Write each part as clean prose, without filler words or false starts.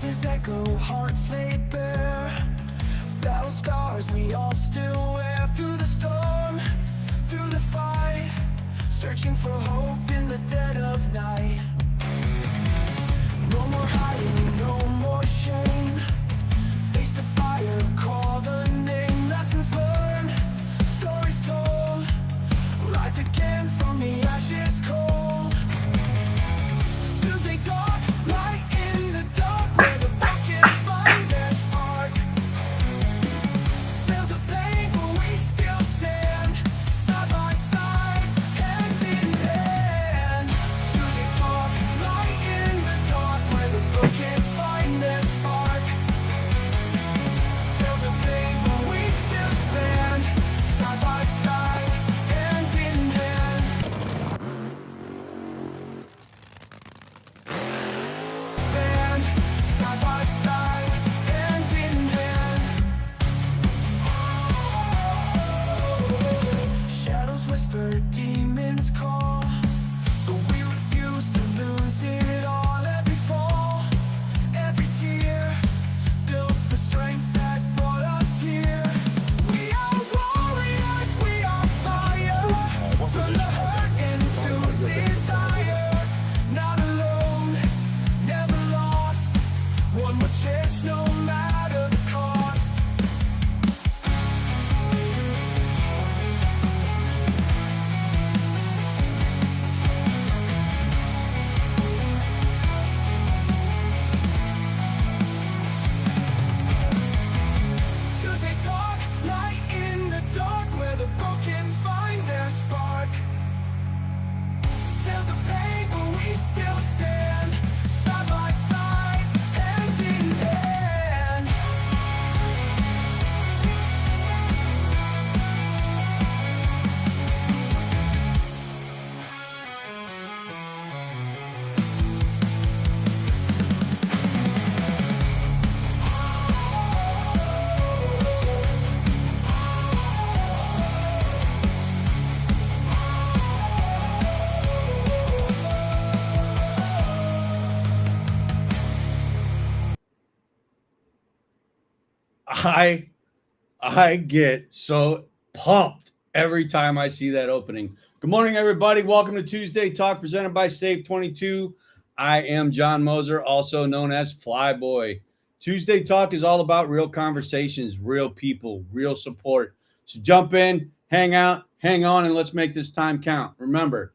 Voices echo, hearts laid bare, battle scars we all still wear. Through the storm, through the fight, searching for hope in the dead of night. No more hiding, no more shame. Face the fire, call the name. Lessons learned, stories told. Rise again from the ashes cold. Tuesday Talk, light in the dark, where the broken find their spark. Tales of pain, but we still stand side by side, hand in hand. Tuesday Talk, light in the dark, where the broken find their spark. Tales of pain, but we still stand side by side, hand in hand. Stand side by side, hand in hand. Shadows whisper, demons call, but we refuse to lose it all. Every fall, every tear, built the strength that brought us here. We are warriors, we are fire. Turn the hurt into desire. Not alone, never lost. One more chance, no matter the cost. Tuesday Talk, light in the dark, where the broken find their spark. Tales of pain, but we still stand side by side, hand in hand. I get so pumped every time I see that opening. Good morning, everybody. Welcome to Tuesday Talk, presented by Save22. I am John Moser, also known as Flyboy. Tuesday Talk is all about real conversations, real people, real support. So jump in, hang out, hang on, and let's make this time count. Remember,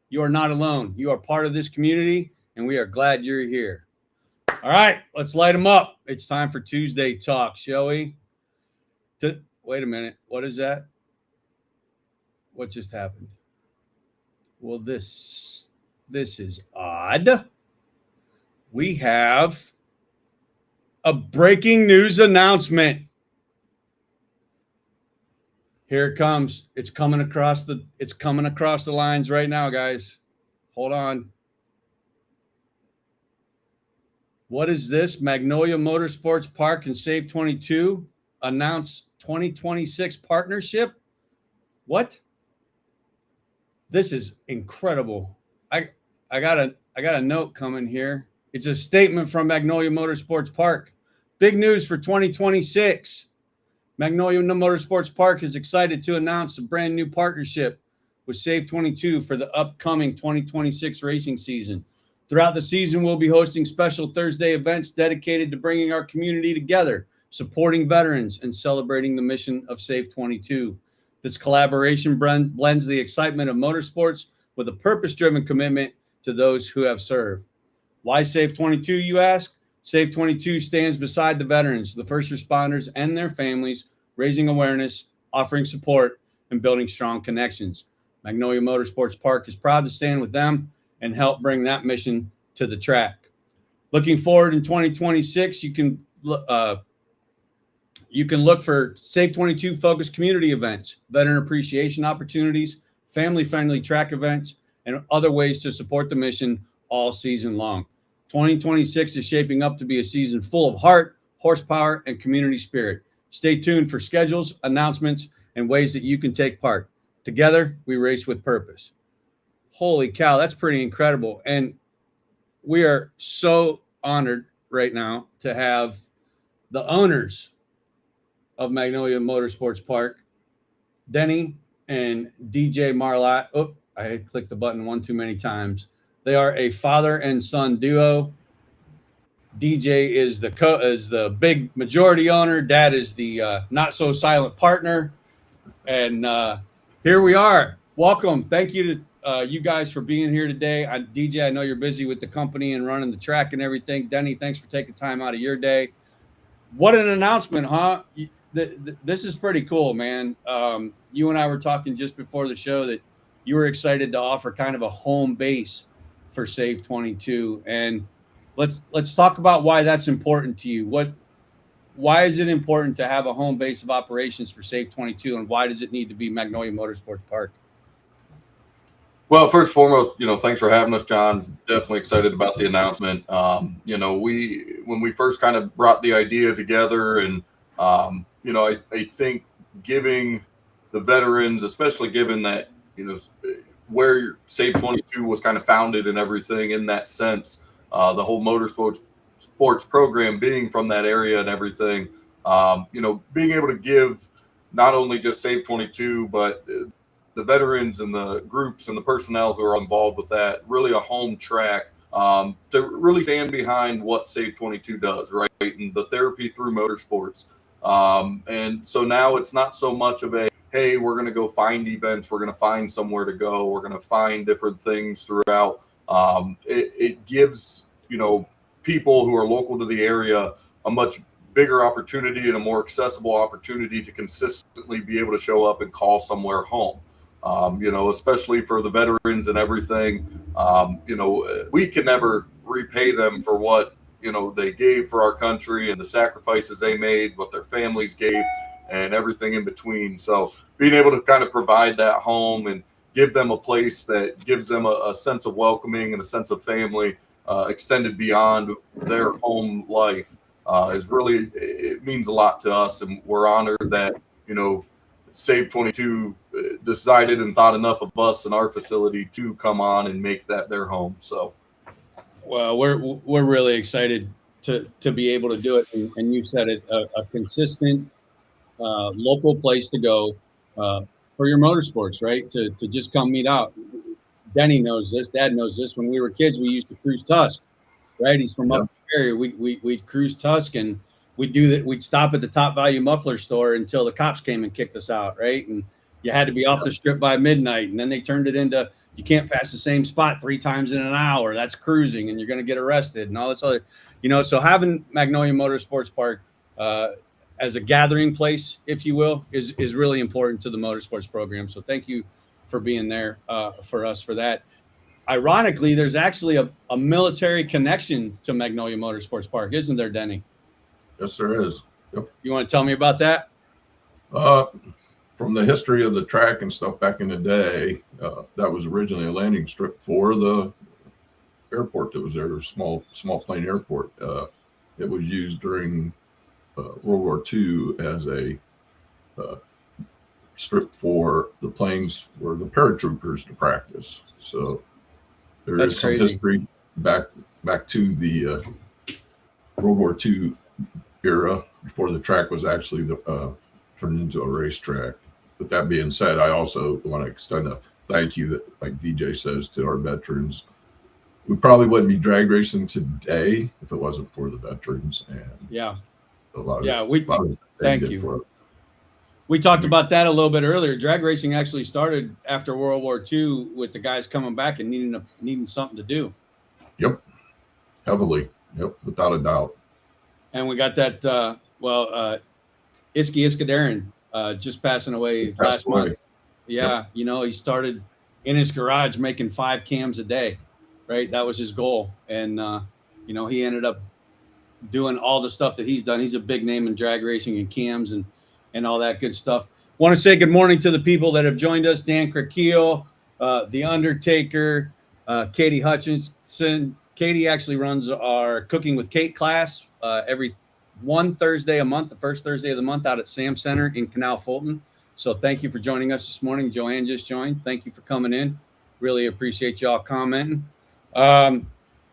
you are not alone. You are part of this community, and we are glad you're here. All right, let's light them up. It's time for Tuesday Talk, shall we? Wait a minute. What is that? What just happened? Well, this is odd. We have a breaking news announcement. Here it comes. It's coming across the lines right now, guys. Hold on. What is this? Magnolia Motorsports Park and Save22 announce 2026 partnership? What? This is incredible. I got a note coming here. It's a statement from Magnolia Motorsports Park. Big news for 2026. Magnolia Motorsports Park is excited to announce a brand new partnership with Save22 for the upcoming 2026 racing season. Throughout the season, we'll be hosting special Thursday events dedicated to bringing our community together, supporting veterans, and celebrating the mission of Save22. This collaboration blends the excitement of motorsports with a purpose-driven commitment to those who have served. Why Save22, you ask? Save22 stands beside the veterans, the first responders, and their families, raising awareness, offering support, and building strong connections. Magnolia Motorsports Park is proud to stand with them and help bring that mission to the track. Looking forward in 2026, you can look for Save22 focused community events, veteran appreciation opportunities, family-friendly track events, and other ways to support the mission all season long. 2026 is shaping up to be a season full of heart, horsepower, and community spirit. Stay tuned for schedules, announcements, and ways that you can take part. Together, we race with purpose. Holy cow, that's pretty incredible. And we are so honored right now to have the owners of Magnolia Motorsports Park, Denny and DJ Marlat. Oh, I clicked the button one too many times. They are a father and son duo. DJ is the big majority owner. Dad is the not so silent partner. And here we are. Welcome. Thank you to you guys for being here today. DJ, I know you're busy with the company and running the track and everything. Denny, thanks for taking time out of your day. What an announcement, huh? This is pretty cool, man. You and I were talking just before the show that you were excited to offer kind of a home base for Save 22, and let's talk about why that's important to you. Why is it important to have a home base of operations for Save 22, and why does it need to be Magnolia Motorsports Park? Well, first and foremost, thanks for having us, John. Definitely excited about the announcement. When we first kind of brought the idea together, and I think giving the veterans, especially given that where Save 22 was kind of founded and everything in that sense, the whole motorsports program being from that area and everything, being able to give not only just Save 22, but the veterans and the groups and the personnel who are involved with that, really a home track to really stand behind what Save 22 does, right? And the therapy through motorsports. And so now it's not so much of a, hey, we're going to go find events, we're going to find somewhere to go, we're going to find different things throughout. It gives, people who are local to the area a much bigger opportunity and a more accessible opportunity to consistently be able to show up and call somewhere home. Especially for the veterans and everything, we can never repay them for what, they gave for our country and the sacrifices they made, what their families gave, and everything in between. So being able to kind of provide that home and give them a place that gives them a sense of welcoming and a sense of family extended beyond their home life is really, it means a lot to us. And we're honored that, Save 22 decided and thought enough of us and our facility to come on and make that their home. So, well, we're really excited to be able to do it, and you said it, a consistent local place to go for your motorsports, right? To just come meet out. Denny knows this. Dad knows this. When we were kids, we used to cruise Tusk, right? He's from up the area. We'd cruise Tusk, and we'd do that. We'd stop at the Top Value Muffler store until the cops came and kicked us out, right? And you had to be off the strip by midnight. And then they turned it into, you can't pass the same spot 3 times in an hour. That's cruising, and you're going to get arrested and all this other, so having Magnolia Motorsports Park as a gathering place, if you will, is really important to the motorsports program. So thank you for being there for us for that. Ironically, there's actually a military connection to Magnolia Motorsports Park, isn't there, Denny? Yes, there is. Yep. You want to tell me about that? From the history of the track and stuff back in the day, that was originally a landing strip for the airport that was there, small plane airport. It was used during World War II as a strip for the planes for the paratroopers to practice. So there is some history back to the World War II era before the track was actually turned into a racetrack. But that being said, I also want to extend a thank you that, like DJ says, to our veterans. We probably wouldn't be drag racing today if it wasn't for the veterans. And thank you. We talked about that a little bit earlier. Drag racing actually started after World War II with the guys coming back and needing something to do. Yep, heavily. Yep, without a doubt. And we got that, Iski Iskadarin just passing away last month. Yeah, yep. He started in his garage making 5 cams a day, right? That was his goal. And, he ended up doing all the stuff that he's done. He's a big name in drag racing and cams and all that good stuff. Want to say good morning to the people that have joined us. Dan Krakeel, The Undertaker, Katie Hutchinson. Katie actually runs our Cooking with Kate class every one Thursday a month, the first Thursday of the month out at Sam Center in Canal Fulton. So thank you for joining us this morning. Joanne just joined. Thank you for coming in. Really appreciate y'all commenting.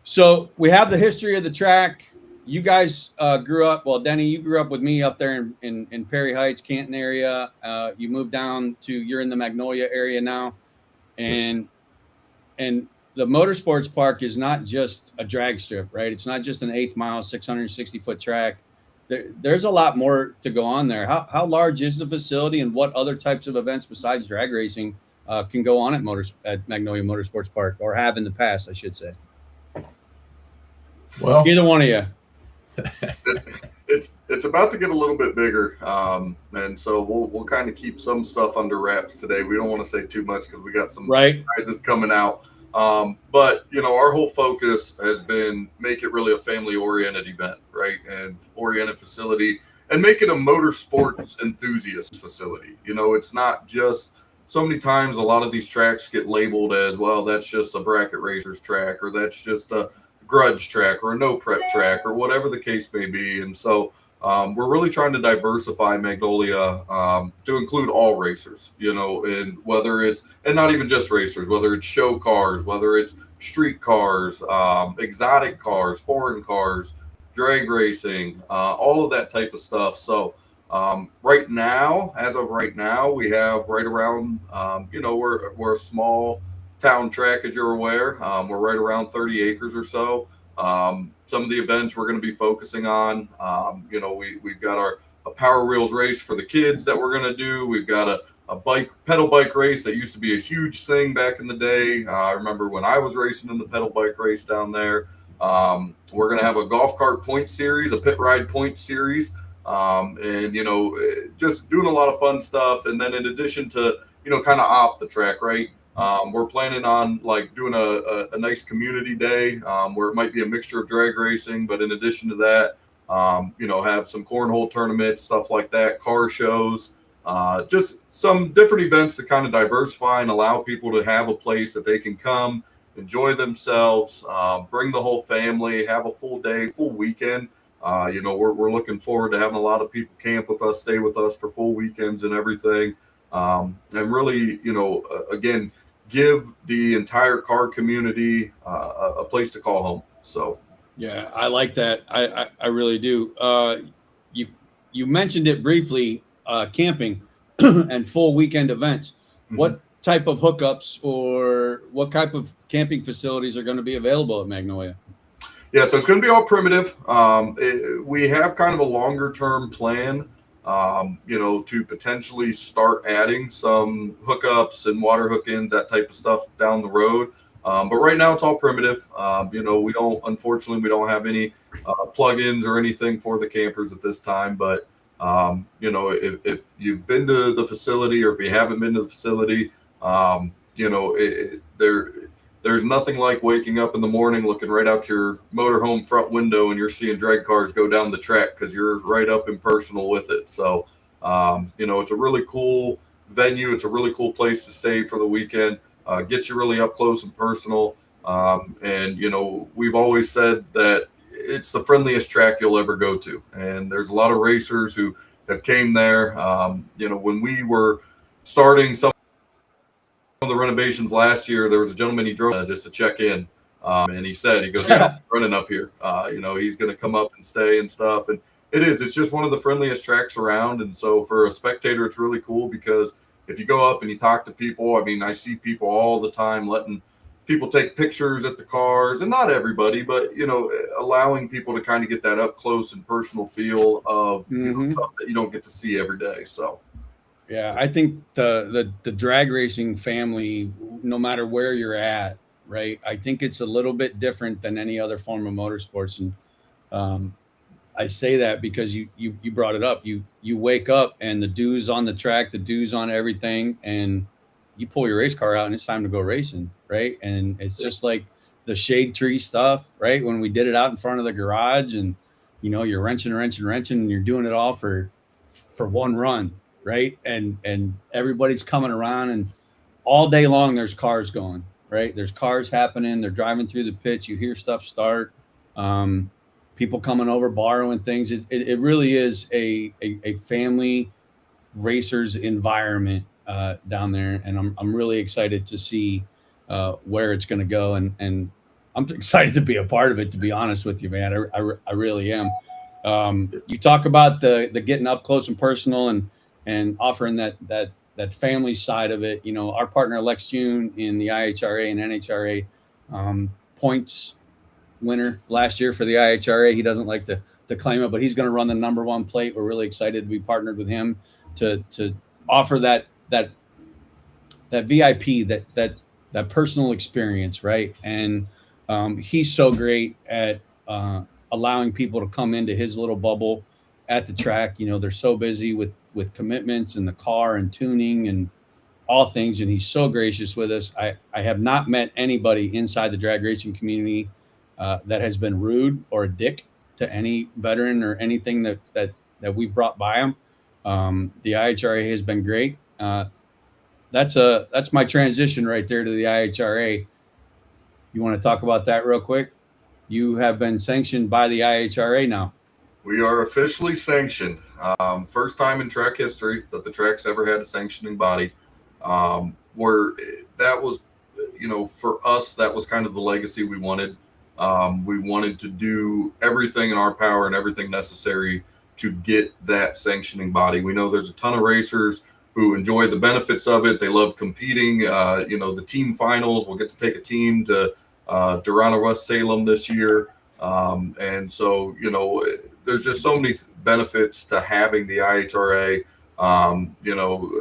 So we have the history of the track. you guys grew up, well, Denny, you grew up with me up there in Perry Heights, Canton area. You moved down to, you're in the Magnolia area now. And the motorsports park is not just a drag strip, right? It's not just an 8th mile, 660-foot track. There's a lot more to go on there. How large is the facility, and what other types of events besides drag racing can go on at Magnolia Motorsports Park, or have in the past, I should say? Well, Either one of you. It's about to get a little bit bigger, and so we'll kind of keep some stuff under wraps today. We don't want to say too much because we got some surprises coming out. But our whole focus has been make it really a family-oriented event, right? And oriented facility, and make it a motorsports enthusiast facility. It's not just, so many times a lot of these tracks get labeled as, well, that's just a bracket racers track, or that's just a grudge track, or a no prep track, or whatever the case may be. And so we're really trying to diversify Magnolia to include all racers, and whether it's, and not even just racers, whether it's show cars, whether it's street cars, exotic cars, foreign cars, drag racing, all of that type of stuff. So right now, as of right now, we have right around, we're a small town track, as you're aware. We're right around 30 acres or so. Some of the events we're going to be focusing on, we've got a Power Wheels race for the kids that we're going to do. We've got a pedal bike race that used to be a huge thing back in the day. I remember when I was racing in the pedal bike race down there. We're going to have a golf cart point series, a pit ride point series, and just doing a lot of fun stuff. And then in addition to kind of off the track, right? We're planning on doing a nice community day where it might be a mixture of drag racing, but in addition to that, have some cornhole tournaments, stuff like that, car shows, just some different events to kind of diversify and allow people to have a place that they can come, enjoy themselves, bring the whole family, have a full day, full weekend. We're looking forward to having a lot of people camp with us, stay with us for full weekends and everything. And really, again, give the entire car community a place to call home. So, yeah, I like that. I really do. You mentioned it briefly, camping and full weekend events. Mm-hmm. What type of hookups or what type of camping facilities are going to be available at Magnolia? Yeah, so it's going to be all primitive. We have kind of a longer term plan, to potentially start adding some hookups and water hook-ins, that type of stuff down the road. But right now it's all primitive. Unfortunately, we don't have any plugins or anything for the campers at this time. But, if you've been to the facility, or if you haven't been to the facility, there's nothing like waking up in the morning, looking right out your motorhome front window, and you're seeing drag cars go down the track because you're right up and personal with it. So, it's a really cool venue. It's a really cool place to stay for the weekend. Gets you really up close and personal. And we've always said that it's the friendliest track you'll ever go to. And there's a lot of racers who have came there. When we were starting some of the renovations last year, there was a gentleman, he drove just to check in, and he goes, yeah, I'm running up here. He's going to come up and stay and stuff. And it's just one of the friendliest tracks around. And so for a spectator, it's really cool, because if you go up and you talk to people, I see people all the time letting people take pictures at the cars, and not everybody, but allowing people to kind of get that up close and personal feel of stuff that you don't get to see every day. So. Yeah, I think the drag racing family, no matter where you're at, right? I think it's a little bit different than any other form of motorsports. And I say that because you brought it up. You wake up and the dew's on the track, the dew's on everything, and you pull your race car out and it's time to go racing, right? And it's just like the shade tree stuff, right? When we did it out in front of the garage, and you're wrenching, and you're doing it all for one run. Right. And everybody's coming around, and all day long there's cars going, right? There's cars happening. They're driving through the pits. You hear stuff start, people coming over, borrowing things. It really is a family racers environment down there. And I'm really excited to see where it's going to go. And I'm excited to be a part of it, to be honest with you, man. I really am. You talk about the getting up close and personal and offering that family side of it. You know, our partner Lex June in the IHRA and NHRA, points winner last year for the IHRA. He doesn't like to claim it, but he's going to run the #1 plate. We're really excited to be partnered with him to offer that VIP, that personal experience, right? And he's so great at allowing people to come into his little bubble at the track. You know, they're so busy with commitments and the car and tuning and all things, and he's so gracious with us. I have not met anybody inside the drag racing community that has been rude or a dick to any veteran or anything that we've brought by him. The IHRA has been great. That's my transition right there to the IHRA. You want to talk about that real quick? You have been sanctioned by the IHRA now. We are officially sanctioned. First time in track history that the track's ever had a sanctioning body. Where that was, you know, for us, that was kind of the legacy we wanted. We wanted to do everything in our power and everything necessary to get that sanctioning body. We know there's a ton of racers who enjoy the benefits of it. They love competing. You know, the team finals. We'll get to take a team to Durana West Salem this year. And so, you know, there's just so many benefits to having the IHRA. You know,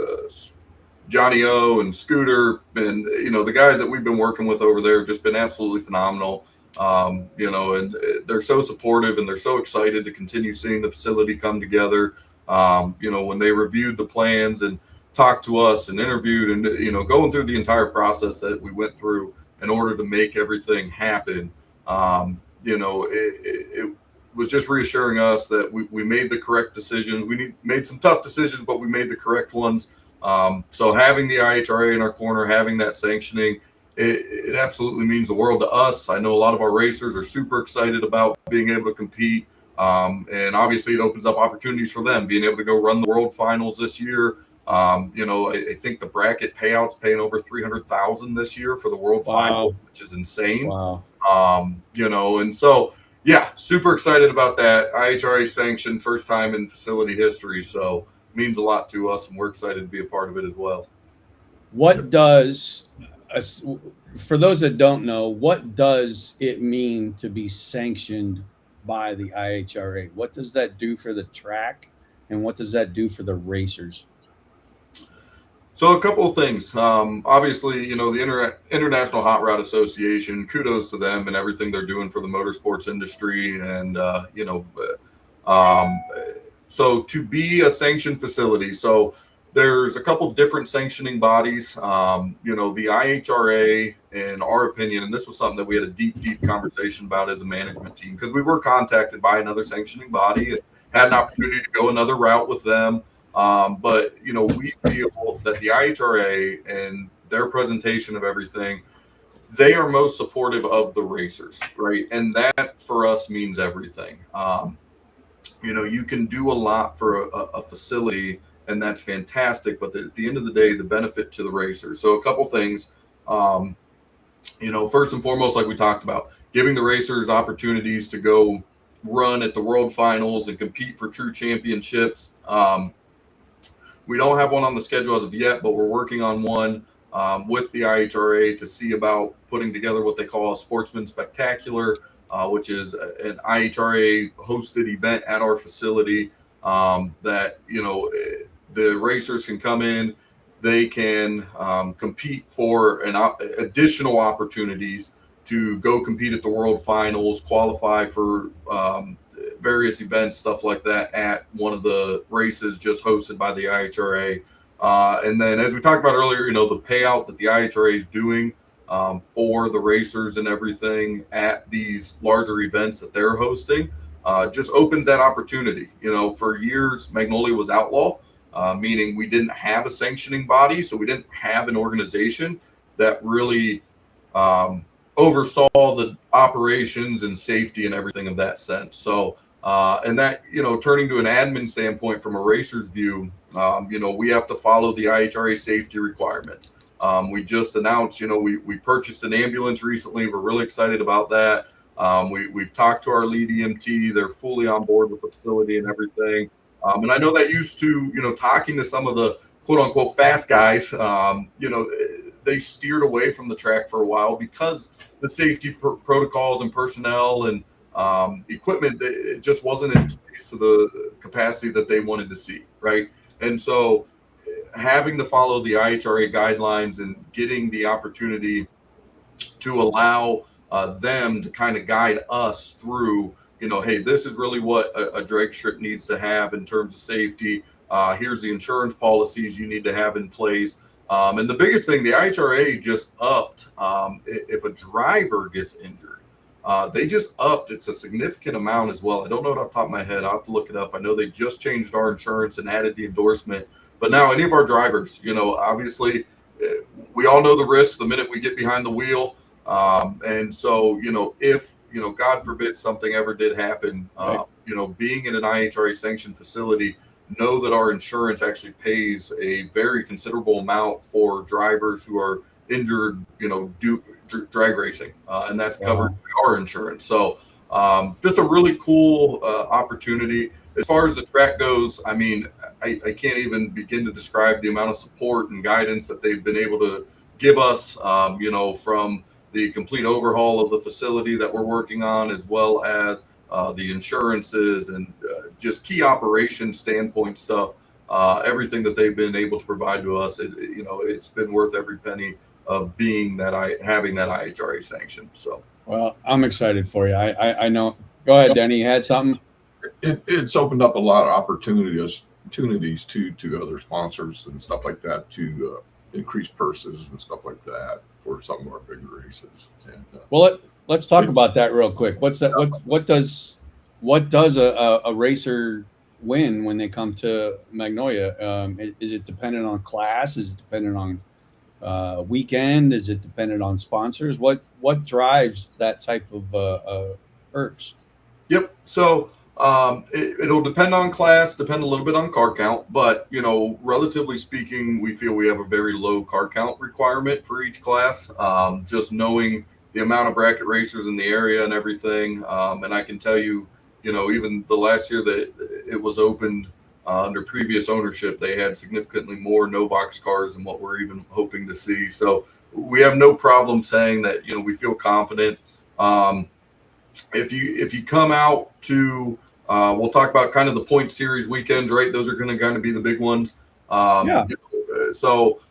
Johnny O and Scooter and, you know, the guys that we've been working with over there have just been absolutely phenomenal. You know, and they're so supportive and they're so excited to continue seeing the facility come together. You know, when they reviewed the plans and talked to us and interviewed and, you know, going through the entire process that we went through in order to make everything happen, you know, it was just reassuring us that we made the correct decisions. We made some tough decisions, but we made the correct ones. So having the IHRA in our corner, having that sanctioning, it absolutely means the world to us. I know a lot of our racers are super excited about being able to compete. And obviously it opens up opportunities for them, being able to go run the world finals this year. You know, I think the bracket payouts paying over $300,000 this year for the world final, which is insane. Wow. You know, and so, yeah, super excited about that. IHRA sanctioned, first time in facility history. So it means a lot to us and we're excited to be a part of it as well. What does, for those that don't know, what does it mean to be sanctioned by the IHRA? What does that do for the track and what does that do for the racers? So a couple of things. Obviously, you know, the International Hot Rod Association, kudos to them and everything they're doing for the motorsports industry. And, you know, so to be a sanctioned facility, so there's a couple different sanctioning bodies. You know, the IHRA, in our opinion, and this was something that we had a deep conversation about as a management team, because we were contacted by another sanctioning body and had an opportunity to go another route with them. But, you know, we feel that the IHRA and their presentation of everything, they are most supportive of the racers, right? And that for us means everything. You know, you can do a lot for a facility, and that's fantastic. But at the end of the day, the benefit to the racers. So a couple things, you know, first and foremost, like we talked about, giving the racers opportunities to go run at the world finals and compete for true championships. We don't have one on the schedule as of yet, but we're working on one with the IHRA to see about putting together what they call a Sportsman Spectacular, which is an IHRA hosted event at our facility that, you know, the racers can come in, they can compete for additional opportunities to go compete at the world finals, qualify for various events, stuff like that at one of the races just hosted by the IHRA. And then as we talked about earlier, you know, the payout that the IHRA is doing for the racers and everything at these larger events that they're hosting just opens that opportunity. You know, for years, Magnolia was outlaw, meaning we didn't have a sanctioning body. So we didn't have an organization that really oversaw the operations and safety and everything of that sense. So, and that, you know, turning to an admin standpoint from a racer's view, you know, we have to follow the IHRA safety requirements. We just announced, we purchased an ambulance recently. We're really excited about that. We've talked to our lead EMT. They're fully on board with the facility and everything. And I know that used to, talking to some of the quote unquote fast guys, they steered away from the track for a while because the safety protocols and personnel and equipment, it just wasn't in place to the capacity that they wanted to see, right? And so having to follow the IHRA guidelines and getting the opportunity to allow them to kind of guide us through, hey, this is really what a drag strip needs to have in terms of safety. Here's the insurance policies you need to have in place. And the biggest thing, the IHRA just upped if a driver gets injured. They just upped. It's a significant amount as well. I don't know it off the top of my head. I'll have to look it up. I know they just changed our insurance and added the endorsement. But now any of our drivers, obviously we all know the risks the minute we get behind the wheel. And so, if, God forbid something ever did happen, right. Being in an IHRA sanctioned facility, know that our insurance actually pays a very considerable amount for drivers who are injured, drag racing, and that's covered by our insurance. So just a really cool opportunity. As far as the track goes, I mean, I can't even begin to describe the amount of support and guidance that they've been able to give us, from the complete overhaul of the facility that we're working on, as well as the insurances and just key operation standpoint stuff. Everything that they've been able to provide to us, it's been worth every penny of having that IHRA sanction. So, well, I'm excited for you. I know. Go ahead, Denny. You had something? It's opened up a lot of opportunities to other sponsors and stuff like that to increase purses and stuff like that for some of our big races. And well, let's talk about that real quick. What's that? What does a racer win when they come to Magnolia? Is it dependent on class? Is it dependent on weekend? Is it dependent on sponsors? What drives that type of perks? Yep. So it'll depend on class, depend a little bit on car count, but relatively speaking, we feel we have a very low car count requirement for each class. Just knowing the amount of bracket racers in the area and everything, and I can tell you, even the last year that it was opened under previous ownership, they had significantly more no box cars than what we're even hoping to see. So we have no problem saying that we feel confident. If you come out to we'll talk about kind of the point series weekends, right? Those are going to kind of be the big ones. Yeah. So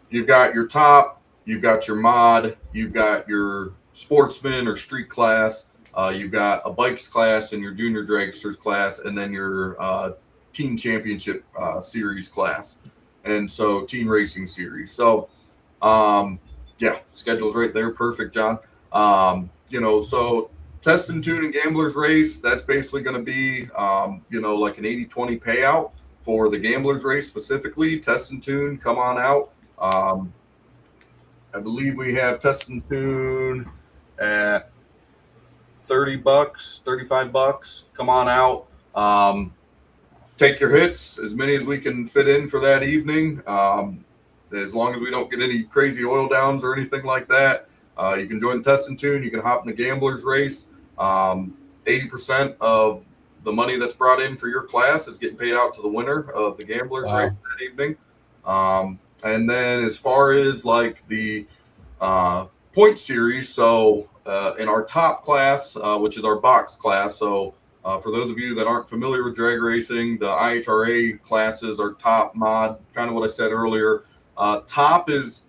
you've got your top, you've got your mod, you've got your sportsman or street class, you've got a bikes class and your junior dragsters class, and then your teen championship series class, and so teen racing series. So schedule's right there. Perfect, John. So test and tune and gamblers race, that's basically going to be, like an 80-20 payout for the gamblers race specifically. Test and tune, come on out. I believe we have test and tune at $30, $35. Come on out. Take your hits, as many as we can fit in for that evening. As long as we don't get any crazy oil downs or anything like that. You can join the test and tune. You can hop in the gamblers race. 80% of the money that's brought in for your class is getting paid out to the winner of the gamblers race that evening. And then as far as like the point series, so in our top class, which is our box class. So for those of you that aren't familiar with drag racing, the IHRA classes are top, mod, kind of what I said earlier. Top is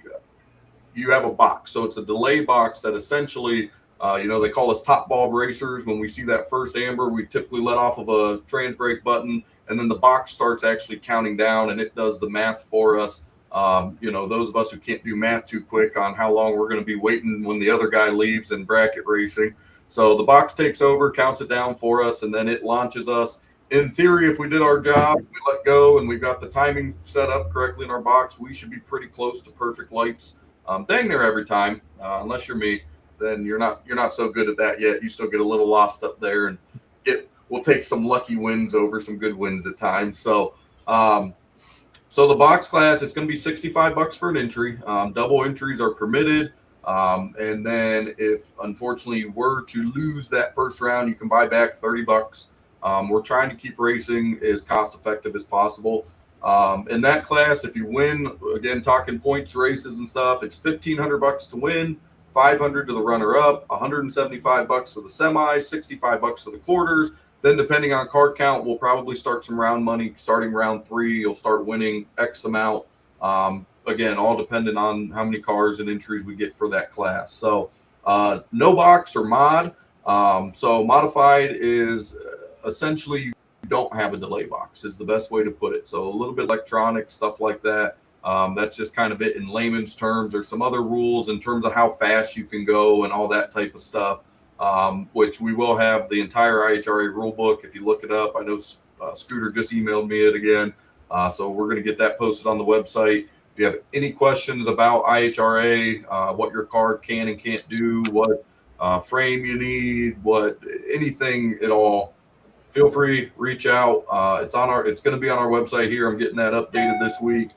you have a box. So it's a delay box that essentially, they call us top bulb racers. When we see that first amber, we typically let off of a trans brake button, and then the box starts actually counting down, and it does the math for us. Those of us who can't do math too quick on how long we're going to be waiting when the other guy leaves in bracket racing. So the box takes over, counts it down for us, and then it launches us. In theory, if we did our job, we let go, and we've got the timing set up correctly in our box, we should be pretty close to perfect lights. Dang near every time, unless you're me, then you're not so good at that yet. You still get a little lost up there, and we'll take some lucky wins over some good wins at times. So So the box class, it's going to be $65 for an entry. Double entries are permitted. And then if unfortunately you were to lose that first round, you can buy back $30. We're trying to keep racing as cost effective as possible. In that class, if you win, again, talking points races and stuff, it's $1,500 to win, $500 to the runner up, $175 to the semis, $65 to the quarters. Then, depending on card count, we'll probably start some round money. Starting round 3, you'll start winning X amount. Again, all dependent on how many cars and entries we get for that class. So, no box or mod. So, modified is essentially you don't have a delay box, is the best way to put it. So, a little bit electronic, stuff like that. That's just kind of it in layman's terms. There's some other rules in terms of how fast you can go and all that type of stuff. Which we will have the entire IHRA rule book. If you look it up, I know Scooter just emailed me it again. So we're going to get that posted on the website. If you have any questions about IHRA, what your card can and can't do, what frame you need, anything at all, feel free, reach out. It's going to be on our website here. I'm getting that updated this week.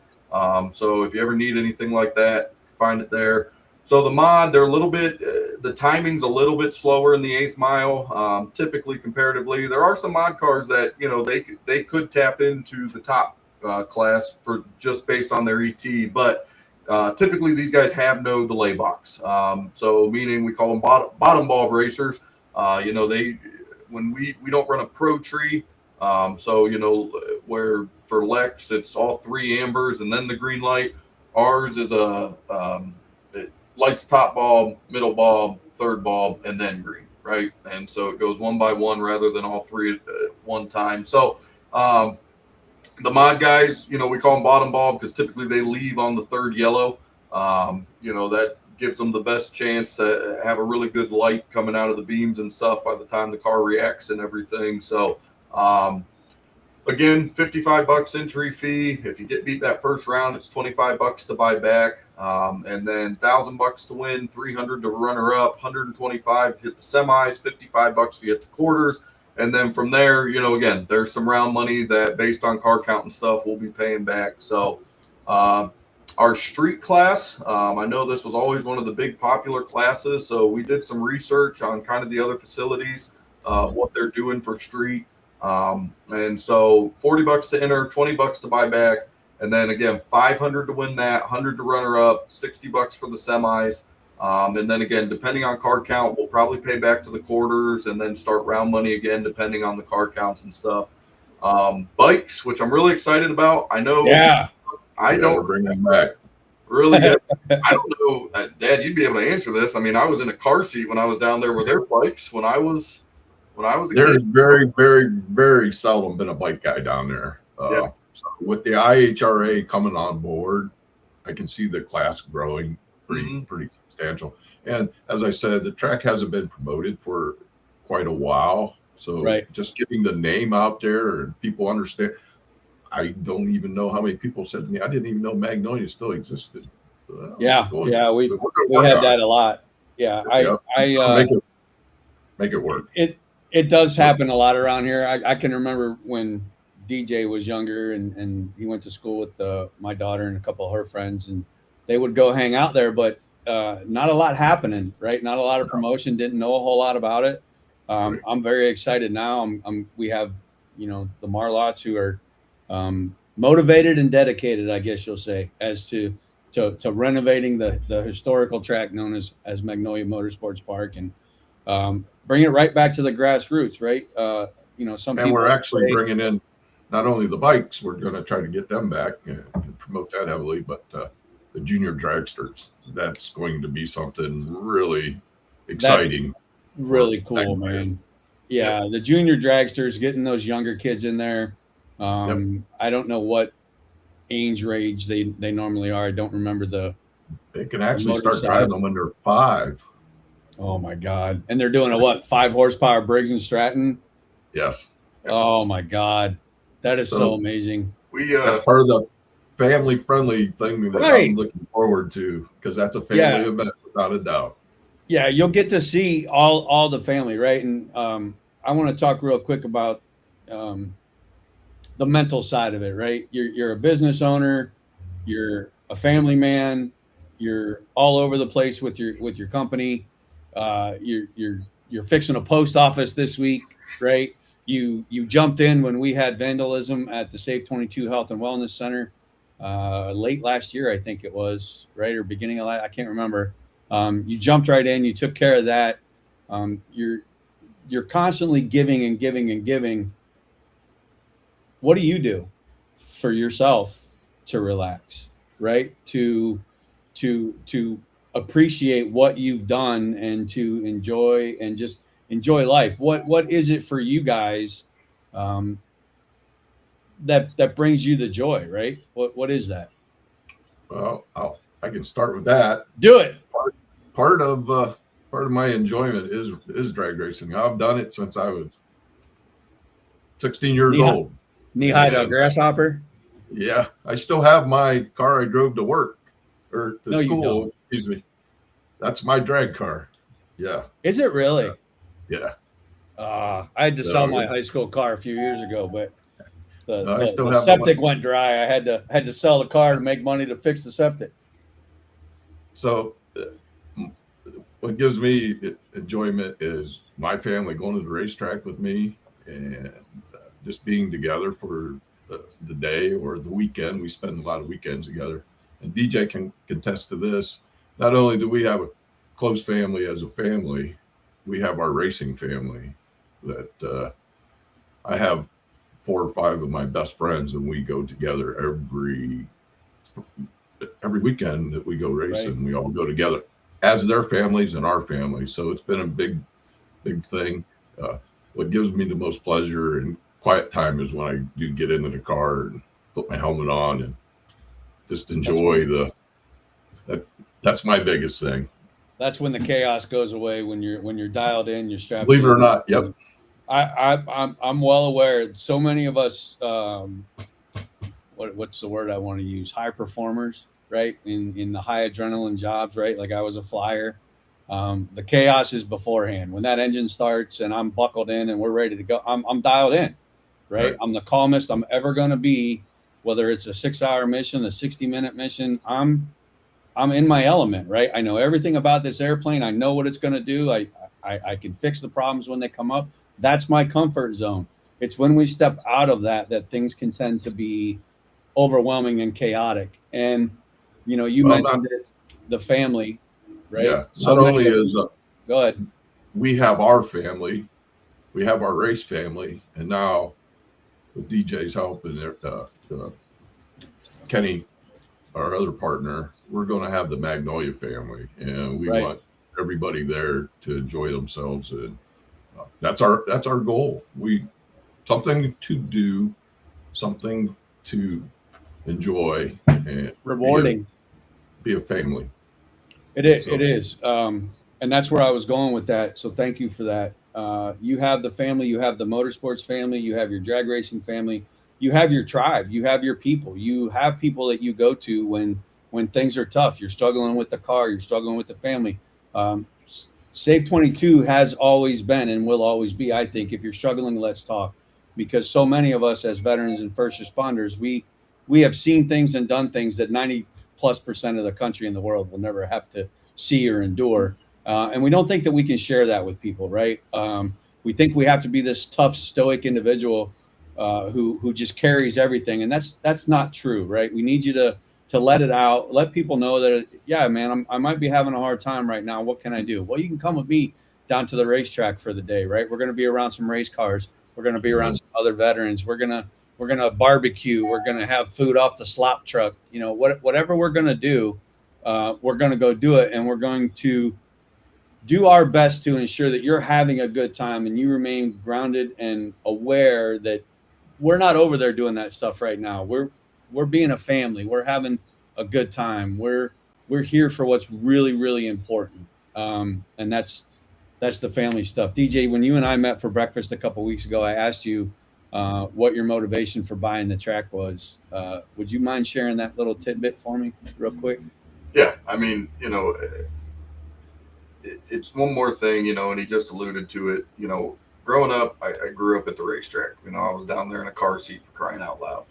So if you ever need anything like that, find it there. So the mod, they're a little bit, the timing's a little bit slower in the 8th mile, typically comparatively. There are some mod cars that, they could tap into the top class for just based on their ET, but typically these guys have no delay box. So meaning we call them bottom bulb racers. When we don't run a pro tree. Where for Lex, it's all 3 ambers and then the green light. Ours is it lights top bulb, middle bulb, third bulb, and then green, right? And so it goes one by one rather than all 3 at one time. So the mod guys, we call them bottom bulb because typically they leave on the 3rd yellow. That gives them the best chance to have a really good light coming out of the beams and stuff by the time the car reacts and everything. So again, $55 entry fee. If you get beat that first round, it's $25 to buy back. And then $1,000 to win, $300 to runner up, $125 to hit the semis, $55 to hit the quarters. And then from there, again, there's some round money that based on car count and stuff, we'll be paying back. So our street class, I know this was always one of the big popular classes. So we did some research on kind of the other facilities, what they're doing for street. And so $40 to enter, $20 to buy back. And then again, $500 to win that, $100 to runner up, $60 for the semis. And then again, depending on card count, we'll probably pay back to the quarters and then start round money again, depending on the card counts and stuff. Bikes, which I'm really excited about. I know. Yeah. I don't bring them back. Really. I don't know, Dad, you'd be able to answer this. I mean, I was in a car seat when I was down there with their bikes when I was a There's kid. very, very, very seldom been a bike guy down there. Yeah. So with the IHRA coming on board, I can see the class growing pretty substantial. And as I said, the track hasn't been promoted for quite a while. So just getting the name out there and people understand. I don't even know how many people said to me, I didn't even know Magnolia still existed. We had that a lot. Yeah. Make it work. It does happen a lot around here. I can remember when DJ was younger and he went to school with my daughter and a couple of her friends, and they would go hang out there, but not a lot happening, right? Not a lot of promotion, didn't know a whole lot about it. I'm very excited now. We have, the Marlots who are motivated and dedicated, I guess you'll say, as to renovating the historical track known as Magnolia Motorsports Park and bring it right back to the grassroots, right? And we're actually bringing in not only the bikes, we're going to try to get them back and promote that heavily, but the junior dragsters. That's going to be something really exciting. That's really cool, man. Yeah, the junior dragsters, getting those younger kids in there. I don't know what age range they normally are. I don't remember They can actually start driving them when they're 5. Oh my God. And they're doing a 5 horsepower Briggs and Stratton? Yes. Oh my God. That is so amazing. That's part of the family friendly thing that I'm looking forward to, because that's a family event without a doubt. Yeah, you'll get to see all the family, right? And I want to talk real quick about the mental side of it, right? You're a business owner, you're a family man, you're all over the place with your company. You're fixing a post office this week, right? You jumped in when we had vandalism at the Safe 22 Health and Wellness Center late last year, I think it was, right, or beginning of I can't remember. You jumped right in, you took care of that. You're constantly giving and giving and giving. What do you do for yourself to relax, right? To appreciate what you've done and to enjoy and just enjoy life. What is it for you guys that brings you the joy, right? What is that? Well, I can start with that. Do it. Part of my enjoyment is drag racing. I've done it since I was 16 years old. Knee high to a grasshopper. Yeah, I still have my car I drove to work or to No, you school. don't. Excuse me. That's my drag car. Yeah. Is it really? Yeah. I had to sell my high school car a few years ago, but the septic went dry. I had to sell the car to make money to fix the septic. So what gives me enjoyment is my family going to the racetrack with me and just being together for the day or the weekend. We spend a lot of weekends together. And DJ can contest to this. Not only do we have a close family as a family, we have our racing family that I have 4 or 5 of my best friends, and we go together every weekend that we go racing. Right. We all go together as their families and our family. So it's been a big thing. What gives me the most pleasure and quiet time is when I do get into the car and put my helmet on and just enjoy that's my biggest thing. That's when the chaos goes away, when you're dialed in, you're strapped. Believe it or not, yep. I'm well aware. So many of us, what's the word I want to use? High performers, right? In the high adrenaline jobs, right? Like I was a flyer. The chaos is beforehand. When that engine starts and I'm buckled in and we're ready to go, I'm dialed in, right? I'm the calmest I'm ever going to be, whether it's a 6-hour mission, a 60-minute mission. I'm in my element, right? I know everything about this airplane. I know what it's going to do. I can fix the problems when they come up. That's my comfort zone. It's when we step out of that things can tend to be overwhelming and chaotic. And, you mentioned it, the family, right? Yeah. Not only is go ahead. We have our family, we have our race family, and now with DJ's help and Kenny, our other partner, we're going to have the Magnolia family, and we want everybody there to enjoy themselves. And that's our goal. Something to do, something to enjoy, and rewarding. Be a family. It is. And that's where I was going with that. So thank you for that. You have the family, you have the motorsports family, you have your drag racing family, you have your tribe, you have your people, you have people that you go to when things are tough. You're struggling with the car, you're struggling with the family. Safe 22 has always been and will always be, I think, if you're struggling, let's talk. Because so many of us as veterans and first responders, we have seen things and done things that 90+% of the country and the world will never have to see or endure. And we don't think that we can share that with people, right? We think we have to be this tough, stoic individual who just carries everything. And that's not true, right? We need you to let it out, let people know that, yeah, man, I might be having a hard time right now. What can I do? Well, you can come with me down to the racetrack for the day, right? We're going to be around some race cars. We're going to be around some other veterans. We're going to barbecue. We're going to have food off the slop truck. Whatever we're going to do, we're going to go do it. And we're going to do our best to ensure that you're having a good time and you remain grounded and aware that we're not over there doing that stuff right now. We're being a family. We're having a good time. We're here for what's really, really important. And that's the family stuff. DJ, when you and I met for breakfast a couple of weeks ago, I asked you what your motivation for buying the track was. Would you mind sharing that little tidbit for me real quick? Yeah. I mean, it's one more thing, and he just alluded to it, growing up, I grew up at the racetrack. You know, I was down there in a car seat, for crying out loud.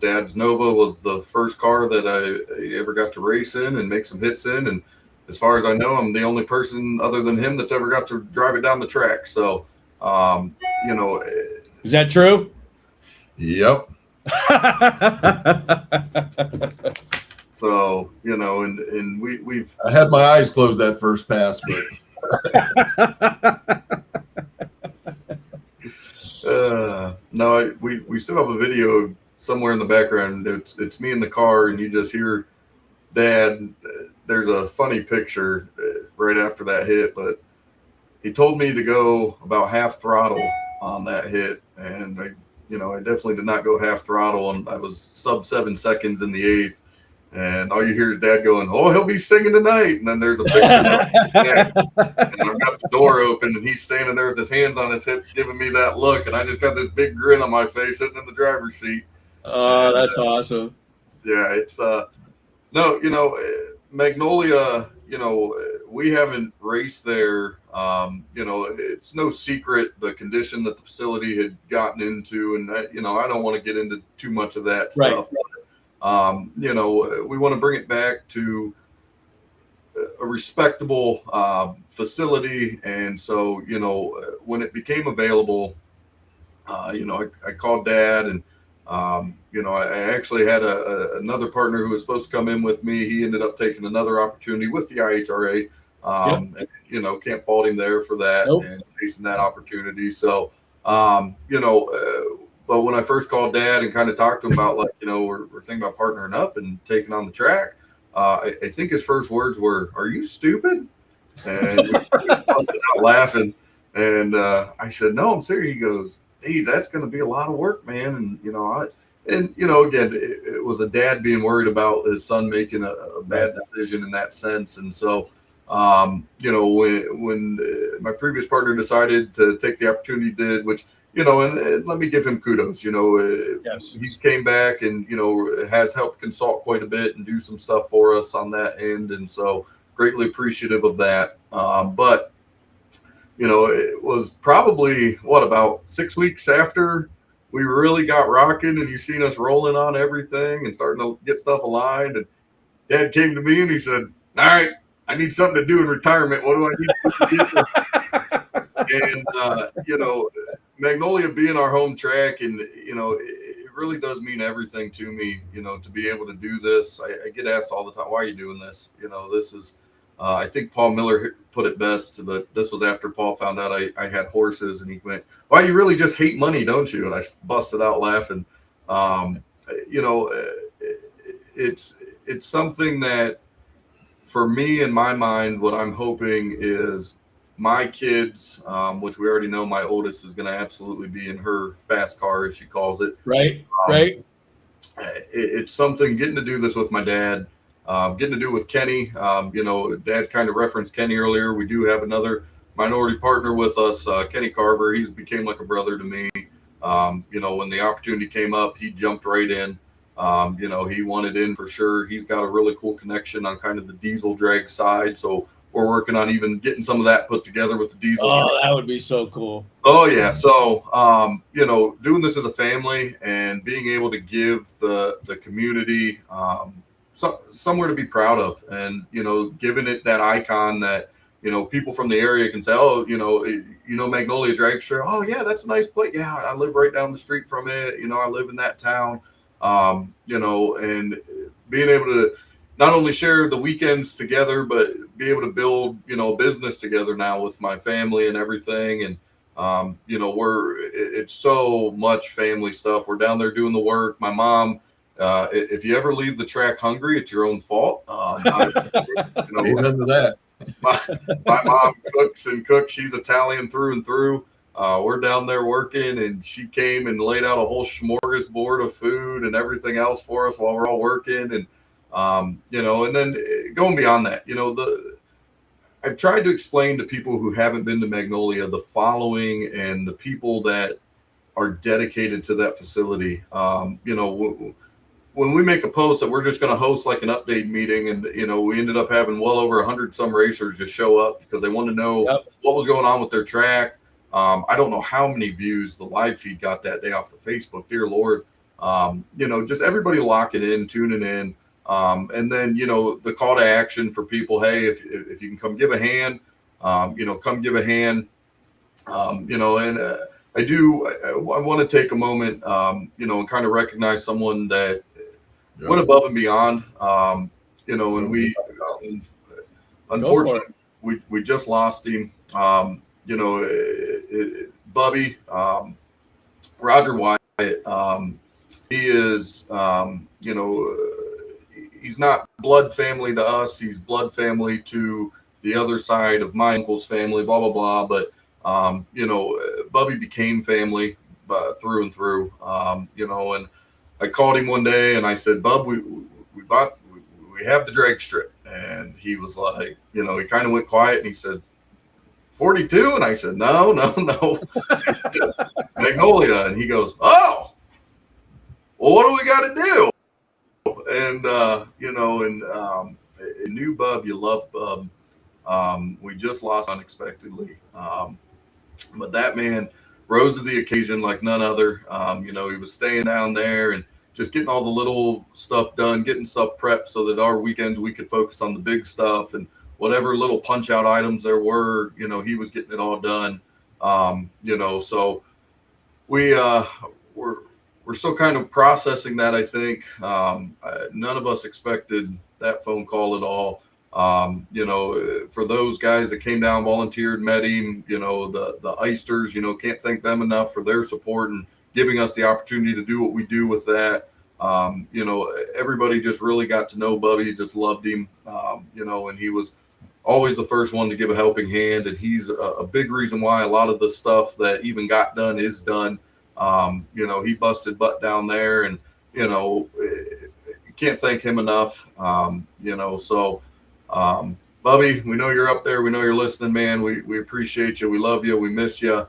Dad's Nova was the first car that I ever got to race in and make some hits in. And as far as I know, I'm the only person other than him that's ever got to drive it down the track. So, you know, is that true? Yep. So, you know, and we've I had my eyes closed that first pass, but no, we still have a video of somewhere in the background. It's me in the car, and you just hear Dad. There's a funny picture right after that hit, but he told me to go about half throttle on that hit, and I definitely did not go half throttle, and I was sub 7 seconds in the eighth. And all you hear is Dad going, "Oh, he'll be singing tonight." And then there's a picture of Dad, and I've got the door open, and he's standing there with his hands on his hips, giving me that look, and I just got this big grin on my face, sitting in the driver's seat. Oh, that's awesome. Yeah, it's no, you know, Magnolia. You know, we haven't raced there. You know, it's no secret the condition that the facility had gotten into, and I don't want to get into too much of that stuff. You know, we want to bring it back to a respectable facility. And so, you know, when it became available, you know, I called Dad, and, you know, I actually had another partner who was supposed to come in with me. He ended up taking another opportunity with the IHRA. And, you know, can't fault him there for that and facing that opportunity. So, you know, but when I first called Dad and kind of talked to him about, like, you know, we're thinking about partnering up and taking on the track, I think his first words were, "Are you stupid?" And he started busting out laughing. And I said, "No, I'm serious." He goes, "Hey, that's going to be a lot of work, man." And, you know, again, it was a dad being worried about his son making a bad decision in that sense. And so, you know, when my previous partner decided to take the opportunity he did, which, you know, and let me give him kudos. You know, he's came back and, you know, has helped consult quite a bit and do some stuff for us on that end. And so greatly appreciative of that. But, you know, it was probably about 6 weeks after we really got rocking, and you seen us rolling on everything and starting to get stuff aligned. And Dad came to me and he said, "All right, I need something to do in retirement. What do I need to do?" And, you know, Magnolia being our home track, and, you know, it really does mean everything to me, you know, to be able to do this. I get asked all the time, "Why are you doing this?" You know, this is, I think Paul Miller put it best, but this was after Paul found out I had horses, and he went, "Well, you really just hate money, don't you?" And I busted out laughing. You know, it's something that, for me, in my mind, what I'm hoping is my kids, which we already know my oldest is going to absolutely be in her fast car, as she calls it. Right. It's something, getting to do this with my dad, getting to do it with Kenny. You know, Dad kind of referenced Kenny earlier. We do have another minority partner with us, Kenny Carver. He's became like a brother to me. You know, when the opportunity came up, he jumped right in. You know, he wanted in for sure. He's got a really cool connection on kind of the diesel drag side. So we're working on even getting some of that put together with the diesel. Oh, that would be so cool. Oh, yeah. So, you know, doing this as a family and being able to give the community somewhere to be proud of, and, you know, giving it that icon that, you know, people from the area can say, "Oh, you know, Magnolia Drag Strip. Oh, yeah, that's a nice place. Yeah, I live right down the street from it. You know, I live in that town." You know, and being able to not only share the weekends together, but be able to build, you know, business together now with my family and everything. And, you know, it's so much family stuff. We're down there doing the work. My mom, if you ever leave the track hungry, it's your own fault. You know, amen to that. My mom cooks and cooks. She's Italian through and through. We're down there working, and she came and laid out a whole smorgasbord of food and everything else for us while we're all working. And, you know, and then going beyond that, you know, I've tried to explain to people who haven't been to Magnolia the following and the people that are dedicated to that facility. You know, when we make a post that we're just going to host like an update meeting, and, you know, we ended up having well over 100 some racers just show up because they want to know what was going on with their track. I don't know how many views the live feed got that day off the Facebook. Dear Lord, just everybody locking in, tuning in. And then, the call to action for people, hey, if you can come give a hand, come give a hand, and I want to take a moment, and kind of recognize someone that went above and beyond, and unfortunately, we just lost him, Bubby, Roger Wyatt, he is, he's not blood family to us. He's blood family to the other side of my uncle's family, blah, blah, blah. But, Bubby became family through and through, and I called him one day and I said, Bub, we have the drag strip. And he was like, he kind of went quiet and he said, 42? And I said, no. Magnolia. And he goes, oh, well, what do we got to do? And, new Bub, you love Bub. We just lost unexpectedly. But that man rose to the occasion like none other. He was staying down there and just getting all the little stuff done, getting stuff prepped so that our weekends we could focus on the big stuff and whatever little punch out items there were, he was getting it all done. So we're still kind of processing that, I think. None of us expected that phone call at all. For those guys that came down, volunteered, met him, the Eisters, can't thank them enough for their support and giving us the opportunity to do what we do with that. Everybody just really got to know Bubby, just loved him, and he was always the first one to give a helping hand. And he's a big reason why a lot of the stuff that even got done is done. He busted butt down there and, can't thank him enough. Bubby, we know you're up there. We know you're listening, man. We appreciate you. We love you. We miss you.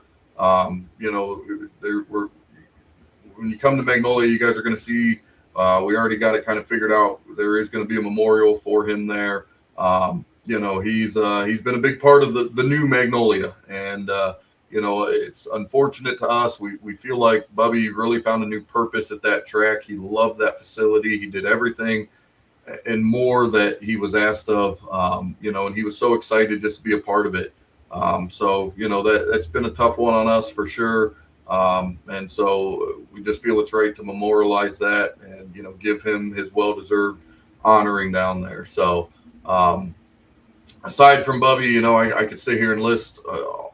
When you come to Magnolia, you guys are going to see, we already got it kind of figured out. There is going to be a memorial for him there. He's been a big part of the new Magnolia, and it's unfortunate to us. We feel like Bubby really found a new purpose at that track. He loved that facility. He did everything and more that he was asked of, and he was so excited just to be a part of it. That's been a tough one on us for sure. And so we just feel it's right to memorialize that and, give him his well-deserved honoring down there. So, aside from Bubby, I could sit here and list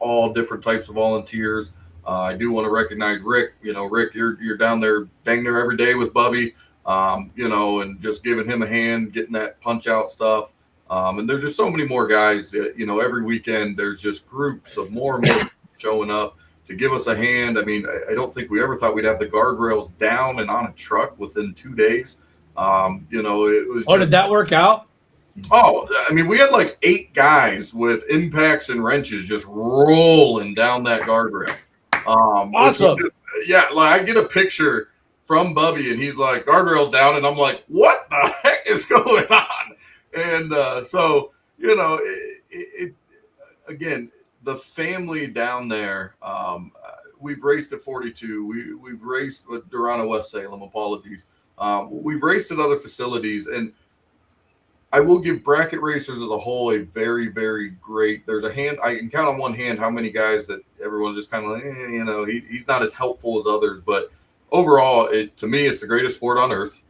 all different types of volunteers. I do want to recognize Rick. Rick, you're down there dang near every day with Bubby, and just giving him a hand, getting that punch out stuff. And there's just so many more guys that, every weekend there's just groups of more and more showing up to give us a hand. I mean, I don't think we ever thought we'd have the guardrails down and on a truck within 2 days. It was. Oh, did that work out? Oh, I mean, we had like 8 guys with impacts and wrenches just rolling down that guardrail. Awesome. I get a picture from Bubby and he's like, guardrails down. And I'm like, what the heck is going on? And again, the family down there, we've raced at 42. We've raced with Durana West Salem, apologies. We've raced at other facilities, and I will give bracket racers as a whole a very, very great. There's a hand I can count on one hand how many guys that everyone's just kind of like, he's not as helpful as others. But overall, to me, it's the greatest sport on earth.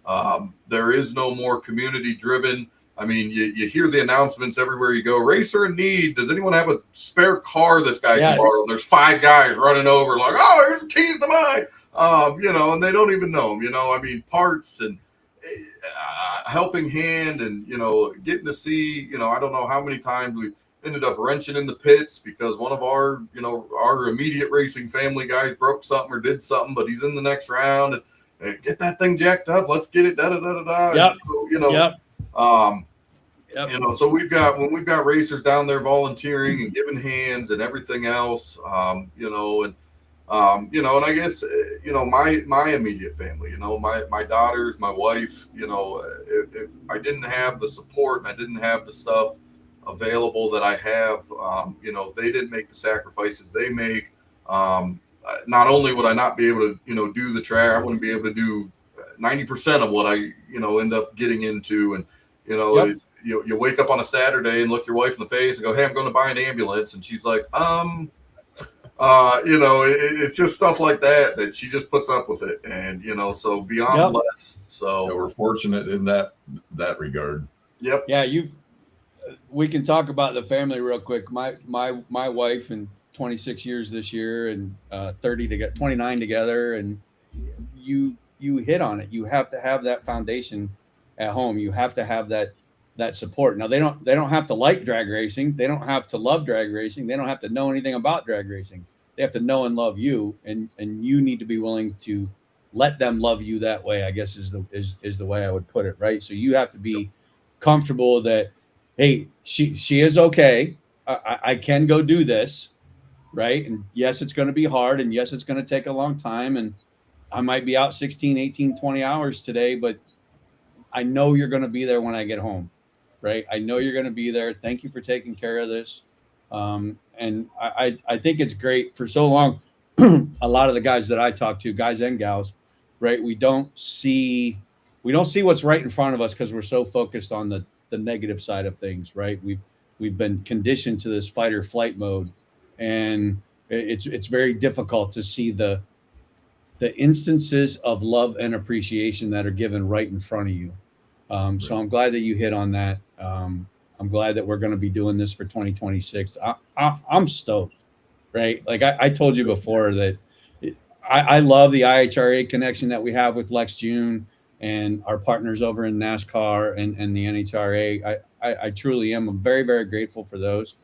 There is no more community driven. I mean, you hear the announcements everywhere you go. Racer in need. Does anyone have a spare car this guy can borrow? There's 5 guys running over like, oh, here's the keys to mine. And they don't even know them. Parts and helping hand and, getting to see, I don't know how many times we ended up wrenching in the pits because one of our, our immediate racing family guys broke something or did something, but he's in the next round and get that thing jacked up. Let's get it. Yep. So we've got racers down there volunteering and giving hands and everything else, and I guess, my immediate family, my daughters, my wife, if I didn't have the support and I didn't have the stuff available that I have, they didn't make the sacrifices they make. Not only would I not be able to, do the track, I wouldn't be able to do 90% of what I, end up getting into. And, Yep. you wake up on a Saturday and look your wife in the face and go, hey, I'm going to buy an ambulance. And she's like, it's just stuff like that she just puts up with it. And, so beyond less. So Yeah, we're fortunate in that regard. Yep. Yeah. We can talk about the family real quick. My wife and 26 years this year and 29 together. And you hit on it. You have to have that foundation at home. You have to have that support. Now they don't have to like drag racing. They don't have to love drag racing. They don't have to know anything about drag racing. They have to know and love you, and you need to be willing to let them love you that way, I guess is the way I would put it, right? So you have to be comfortable that, hey, she is okay. I can go do this, right? And yes, it's going to be hard, and yes, it's going to take a long time, and I might be out 16, 18, 20 hours today, but I know you're going to be there when I get home, right? I know you're going to be there. Thank you for taking care of this. And I think it's great. For so long, a lot of the guys that I talk to, guys and gals, right, we don't see what's right in front of us because we're so focused on the negative side of things, right? We've been conditioned to this fight or flight mode, and it's very difficult to see the instances of love and appreciation that are given right in front of you. So I'm glad that you hit on that. I'm glad that we're going to be doing this for 2026. I'm stoked, right? Like I told you before that I love the IHRA connection that we have with Lex June and our partners over in NASCAR and the NHRA. I truly am. I'm very, very grateful for those.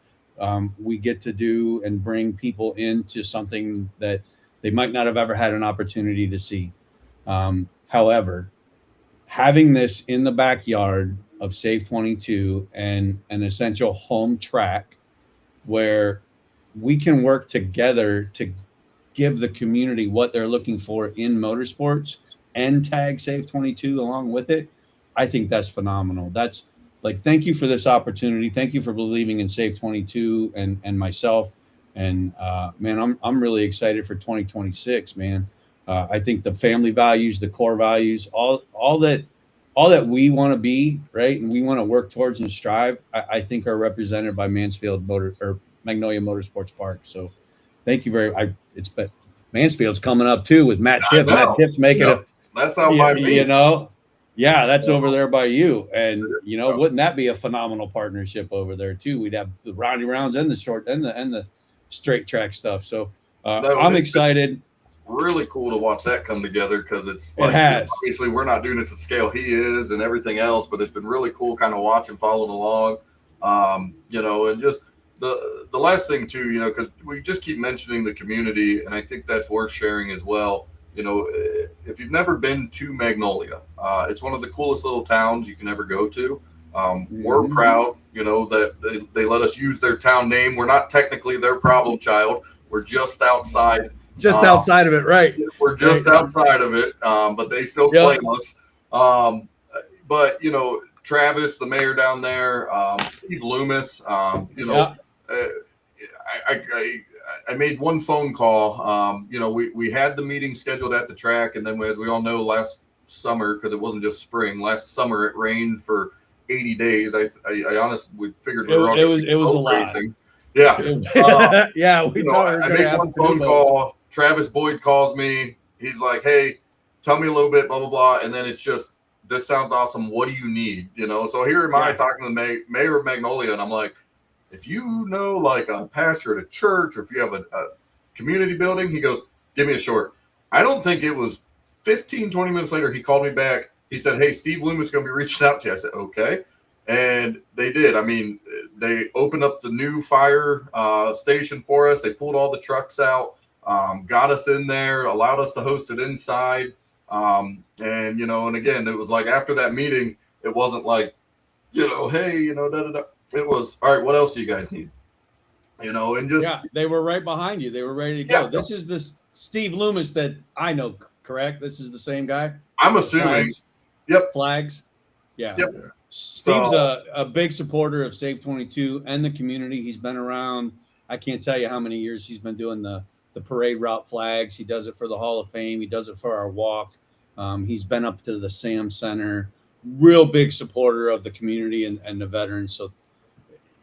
We get to do and bring people into something that they might not have ever had an opportunity to see. However, having this in the backyard of Save 22 and an essential home track where we can work together to give the community what they're looking for in motorsports and tag Save 22 along with it, I think that's phenomenal. That's like, thank you for this opportunity. Thank you for believing in Save 22 and myself. And man, I'm really excited for 2026, man. I think the family values, the core values, all that we want to be, right, and we want to work towards and strive, I think are represented by Magnolia Motorsports Park. So, thank you very. It's been Mansfield's coming up too with Matt Tiff. Matt Tiff's making that's out by me. Yeah, that's over there by you, and wouldn't that be a phenomenal partnership over there too? We'd have the roundy rounds and the short and the straight track stuff. So I'm excited. Really cool to watch that come together because it's like, obviously we're not doing it to scale he is and everything else, but it's been really cool kind of watching, following along, and just the last thing too, because we just keep mentioning the community, and I think that's worth sharing as well. If you've never been to Magnolia, it's one of the coolest little towns you can ever go to. We're proud, that they let us use their town name. We're not technically their problem child. We're just outside. Outside of it, right? We're just outside of it, but they still claim us. But Travis, the mayor down there, Steve Loomis, I made one phone call. We had the meeting scheduled at the track, and then as we all know, last summer, because it wasn't just spring, last summer it rained for 80 days. I honestly, we figured it was a lot. Yeah. We thought I made one phone call. Travis Boyd calls me. He's like, hey, tell me a little bit, blah, blah, blah. And then it's just, this sounds awesome. What do you need? So here am I talking to the mayor of Magnolia, and I'm like, if you know like a pastor at a church or if you have a community building, he goes, give me a short. I don't think it was 15, 20 minutes later, he called me back. He said, hey, Steve Loomis is going to be reaching out to you. I said, okay. And they did. I mean, they opened up the new fire station for us. They pulled all the trucks out. Got us in there, allowed us to host it inside. And again, it was like after that meeting, it wasn't like, hey, da-da-da. It was, all right, what else do you guys need? And just. Yeah, they were right behind you. They were ready to go. Yeah. This is the Steve Loomis that I know, correct? This is the same guy? I'm assuming. Flags. Yep. Flags. Yeah. Yep. Steve's a big supporter of Save 22 and the community. He's been around. I can't tell you how many years he's been doing the the parade route flags. He does it for the Hall of Fame. He does it for our walk. He's been up to the Sam Center. Real big supporter of the community and the veterans. So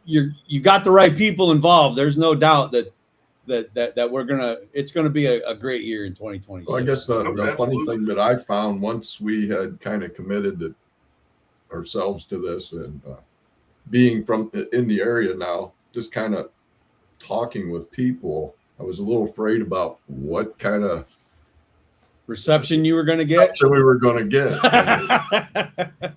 you got the right people involved. There's no doubt that it's gonna be a great year in 2026. Well, I guess the funny thing that I found once we had kind of committed ourselves to this, and being from in the area now, just kind of talking with people, I was a little afraid about what kind of reception you were going to get. We were going to get.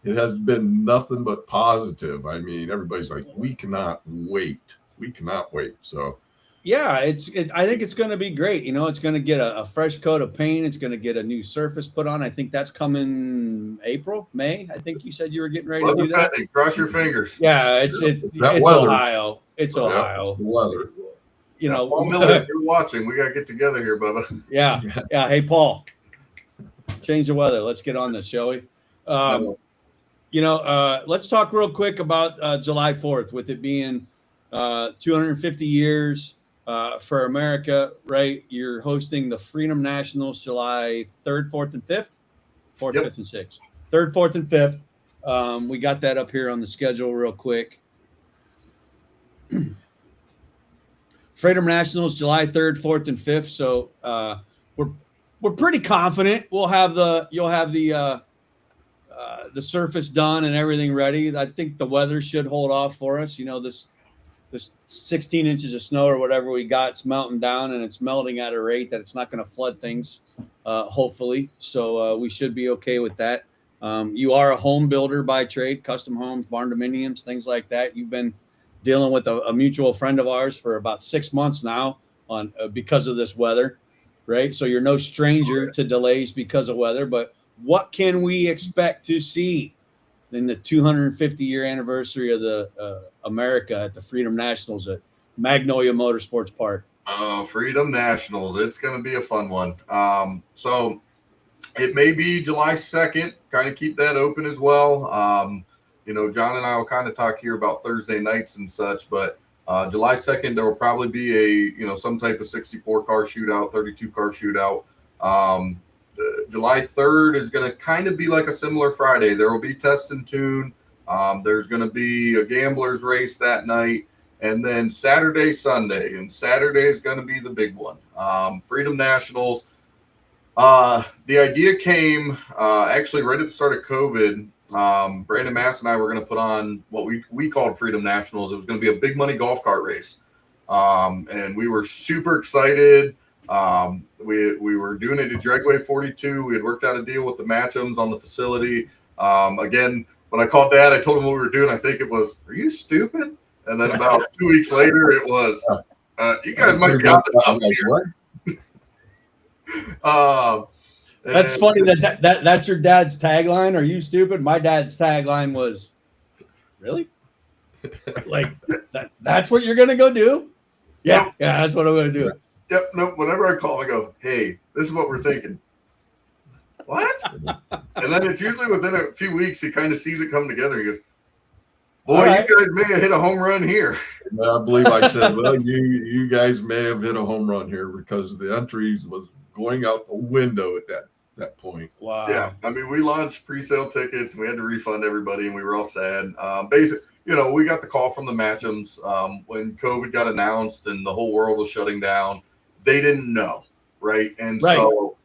It has been nothing but positive. I mean, everybody's like, we cannot wait. We cannot wait. So, yeah, I think it's going to be great. You know, it's going to get a fresh coat of paint. It's going to get a new surface put on. I think that's coming April, May. I think you said you were getting ready to do that. Cross your fingers. Yeah, it's Ohio. It's Ohio. It's the weather. You know, Paul Miller, if you're watching, we got to get together here, Bubba. Yeah. Hey, Paul, change the weather. Let's get on this, shall we? You know, let's talk real quick about July 4th, with it being 250 years for America, right? You're hosting the Freedom Nationals July 3rd, 4th, and 5th. 4th, 5th, and 6th. 3rd, 4th, and 5th. We got that up here on the schedule real quick. Freedom Nationals July 3rd, 4th, and 5th. So we're pretty confident you'll have the surface done and everything ready. I think the weather should hold off for us. You know, this 16 inches of snow or whatever we got, it's melting down, and it's melting at a rate that it's not going to flood things, hopefully. So we should be okay with that. You are a home builder by trade, custom homes, barn dominiums, things like that. You've been dealing with a mutual friend of ours for about 6 months now on because of this weather, right? So you're no stranger to delays because of weather. But what can we expect to see in the 250-year anniversary of the America at the Freedom Nationals at Magnolia Motorsports Park? Freedom Nationals. It's going to be a fun one. So it may be July 2nd. Kind of keep that open as well. You know, John and I will kind of talk here about Thursday nights and such, but July 2nd, there will probably be some type of 64 car shootout, 32 car shootout. July 3rd is going to kind of be like a similar Friday. There will be test and tune. There's going to be a gambler's race that night, and then Saturday, Sunday, and Saturday is going to be the big one. Freedom Nationals. The idea came actually right at the start of COVID. Brandon Mass and I were going to put on what we called Freedom Nationals. It was going to be a big money golf cart race. And we were super excited. We were doing it at Dregway 42. We had worked out a deal with the Matchums on the facility. Again, when I called Dad, I told him what we were doing. I think it was, "Are you stupid?" And then about 2 weeks later, it was, "You guys might be out to something here." That's funny that's your dad's tagline. "Are you stupid?" My dad's tagline was, "Really? Like that's what you're gonna go do?" Yeah, that's what I'm gonna do. Yep. No. Whenever I call him, I go, "Hey, this is what we're thinking." What? And then it's usually within a few weeks he kind of sees it come together. He goes, "Boy, right. You guys may have hit a home run here." I believe I said, "Well, you guys may have hit a home run here," because the entries was going out the window at that point. Wow. Yeah. I mean, we launched pre-sale tickets and we had to refund everybody and we were all sad. Basically, we got the call from the Matchums when COVID got announced and the whole world was shutting down. They didn't know, right? And so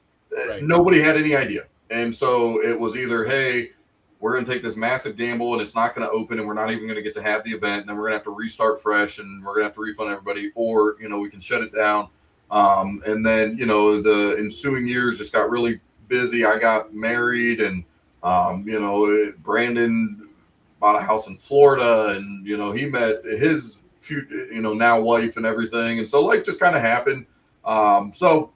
nobody had any idea. And so it was either, hey, we're going to take this massive gamble and it's not going to open and we're not even going to get to have the event, and then we're going to have to restart fresh and we're going to have to refund everybody, or, we can shut it down. And then, the ensuing years just got really busy. I got married and, Brandon bought a house in Florida and, he met his future, now wife and everything. And so life just kind of happened. So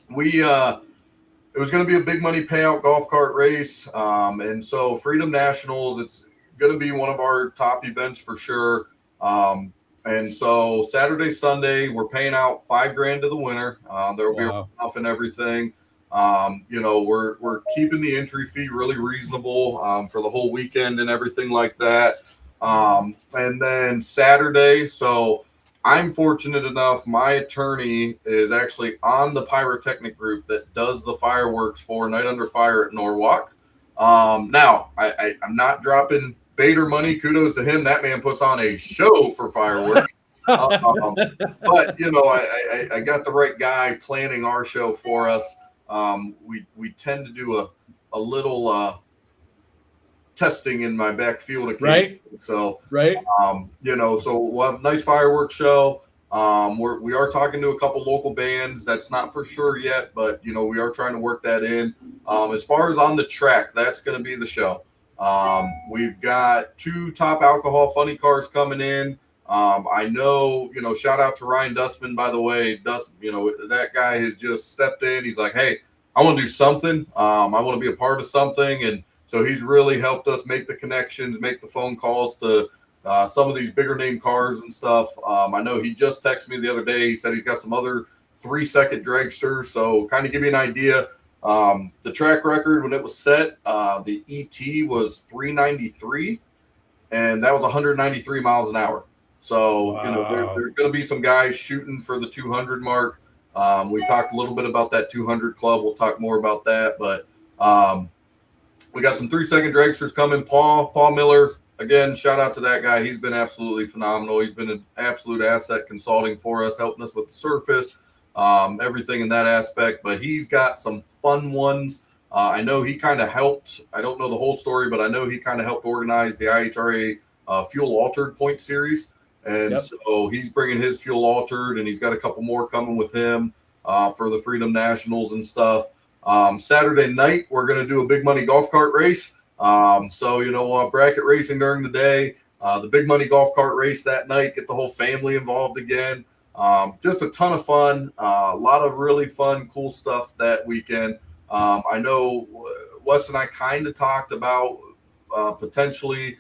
we, it was going to be a big money payout golf cart race. And so Freedom Nationals, it's going to be one of our top events for sure. And so Saturday, Sunday, we're paying out $5,000 to the winner. There will be a off and everything. We're keeping the entry fee really reasonable for the whole weekend and everything like that. And then Saturday, so I'm fortunate enough, my attorney is actually on the pyrotechnic group that does the fireworks for Night Under Fire at Norwalk. Now, I'm not dropping Bader money. Kudos to him. That man puts on a show for fireworks. But, you know, I got the right guy planning our show for us. We tend to do a little testing in my backfield occasionally. Right. So, Right. you know, so we'll have a nice fireworks show. We are talking to a couple local bands. That's not for sure yet, but you know, we are trying to work that in. As far as on the track, that's going to be the show. We've got 2 top alcohol funny cars coming in. I know, you know, shout out to Ryan Dustman, by the way. Dust, you know, that guy has just stepped in. He's like, hey, I want to do something. I want to be a part of something. And so he's really helped us make the connections, make the phone calls to some of these bigger name cars and stuff. I know he just texted me the other day. He said he's got some other 3-second dragsters. So kind of give you an idea. The track record when it was set, the ET was 393, and that was 193 miles an hour. So, wow. You know, there's going to be some guys shooting for the 200 mark. We talked a little bit about that 200 club. We'll talk more about that, but we got some 3-second dragsters coming. Paul Miller, again, shout out to that guy. He's been absolutely phenomenal. He's been an absolute asset consulting for us, helping us with the surface, everything in that aspect. But he's got some fun ones. I know he kind of helped. I don't know the whole story, but I know he kind of helped organize the IHRA Fuel Altered Point Series. And so he's bringing his Fuel Altered, and he's got a couple more coming with him for the Freedom Nationals and stuff. Saturday night, we're going to do a big money golf cart race. So, you know, we'll have bracket racing during the day, the big money golf cart race that night, get the whole family involved again. Just a ton of fun, a lot of really fun, cool stuff that weekend. I know Wes and I kind of talked about potentially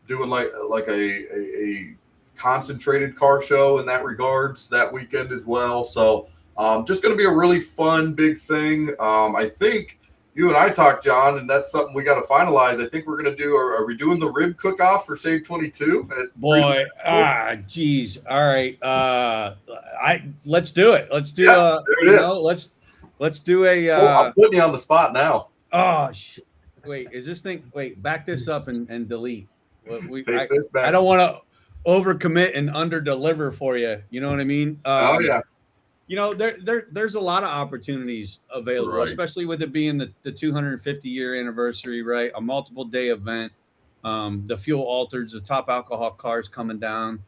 doing like a concentrated car show in that regards that weekend as well. So just going to be a really fun, big thing. I think you and I talked, John, and that's something we got to finalize. I think we're going to do, are we doing the rib cook-off for Save 22? Boy, geez. All right. Let's do it. Let's do, there it is. know, let's do a, I'm putting you on the spot now. Oh, wait, is this thing, wait, back this up and delete. Take this back. I don't want to overcommit and under-deliver for you. You know what I mean? Oh, yeah. You know, there's a lot of opportunities available, Right. especially with it being the 250-year anniversary, right? A multiple day event. The Fuel Altereds, the top alcohol cars coming down.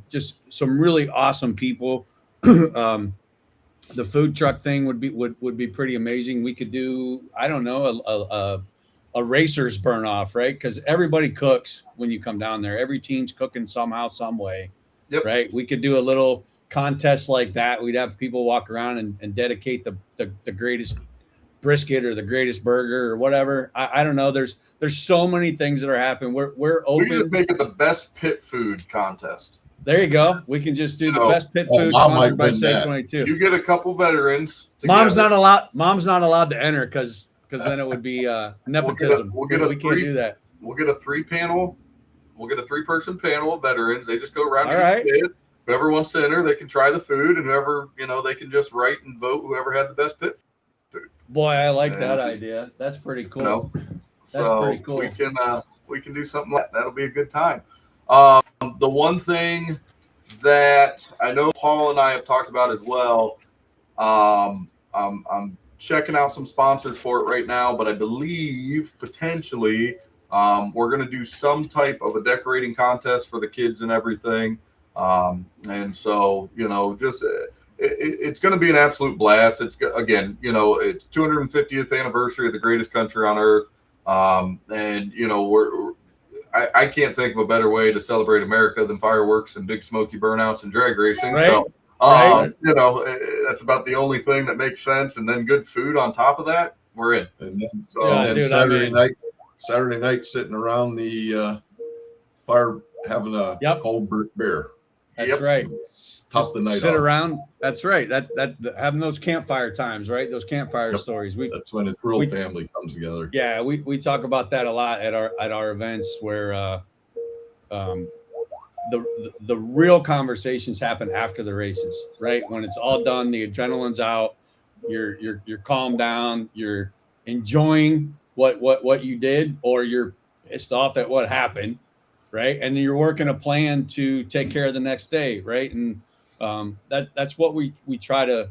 Just some really awesome people. The food truck thing would be pretty amazing. We could do, I don't know, a racers burn off, right? Because everybody cooks when you come down there. Every team's cooking somehow, some way. Yep. Right? We could do a little contest like that. We'd have people walk around and dedicate the greatest brisket or the greatest burger or whatever. I don't know. There's so many things that are happening. We're open. We can just make it the best pit food contest. There you go. We can just do the best pit food Mom sponsored might by win Save that. 22. You get a couple veterans together. Mom's not allowed to enter because then it would be nepotism. We can't do that. We'll get a 3-panel. We'll get a 3-person panel of veterans. They just go around. All right. Whoever wants to enter, they can try the food, and whoever, you know, they can just write and vote whoever had the best pit food. Boy, I like that idea. That's pretty cool. You know? That's pretty cool. We can do something like that. That'll be a good time. The one thing that I know Paul and I have talked about as well, I'm checking out some sponsors for it right now, but I believe potentially we're going to do some type of a decorating contest for the kids and everything. And so, you know, just it's going to be an absolute blast. It's, again, you know, it's 250th anniversary of the greatest country on earth. And, you know, I can't think of a better way to celebrate America than fireworks and big smoky burnouts and drag racing. Right. So, Right. you know, that's about the only thing that makes sense. And then good food on top of that, we're in. And then, So, Yeah, and dude, Saturday night, sitting around the fire having a cold burnt beer. That's Yep. right. Top the night Sit off. around. That's right. That having those campfire times, right? Those campfire stories. That's when it's real family comes together. Yeah, we talk about that a lot at our events where the real conversations happen after the races, right? When it's all done, the adrenaline's out, you're calmed down, you're enjoying what you did, or you're pissed off at what happened, right? And you're working a plan to take care of the next day, right? And that's what we try to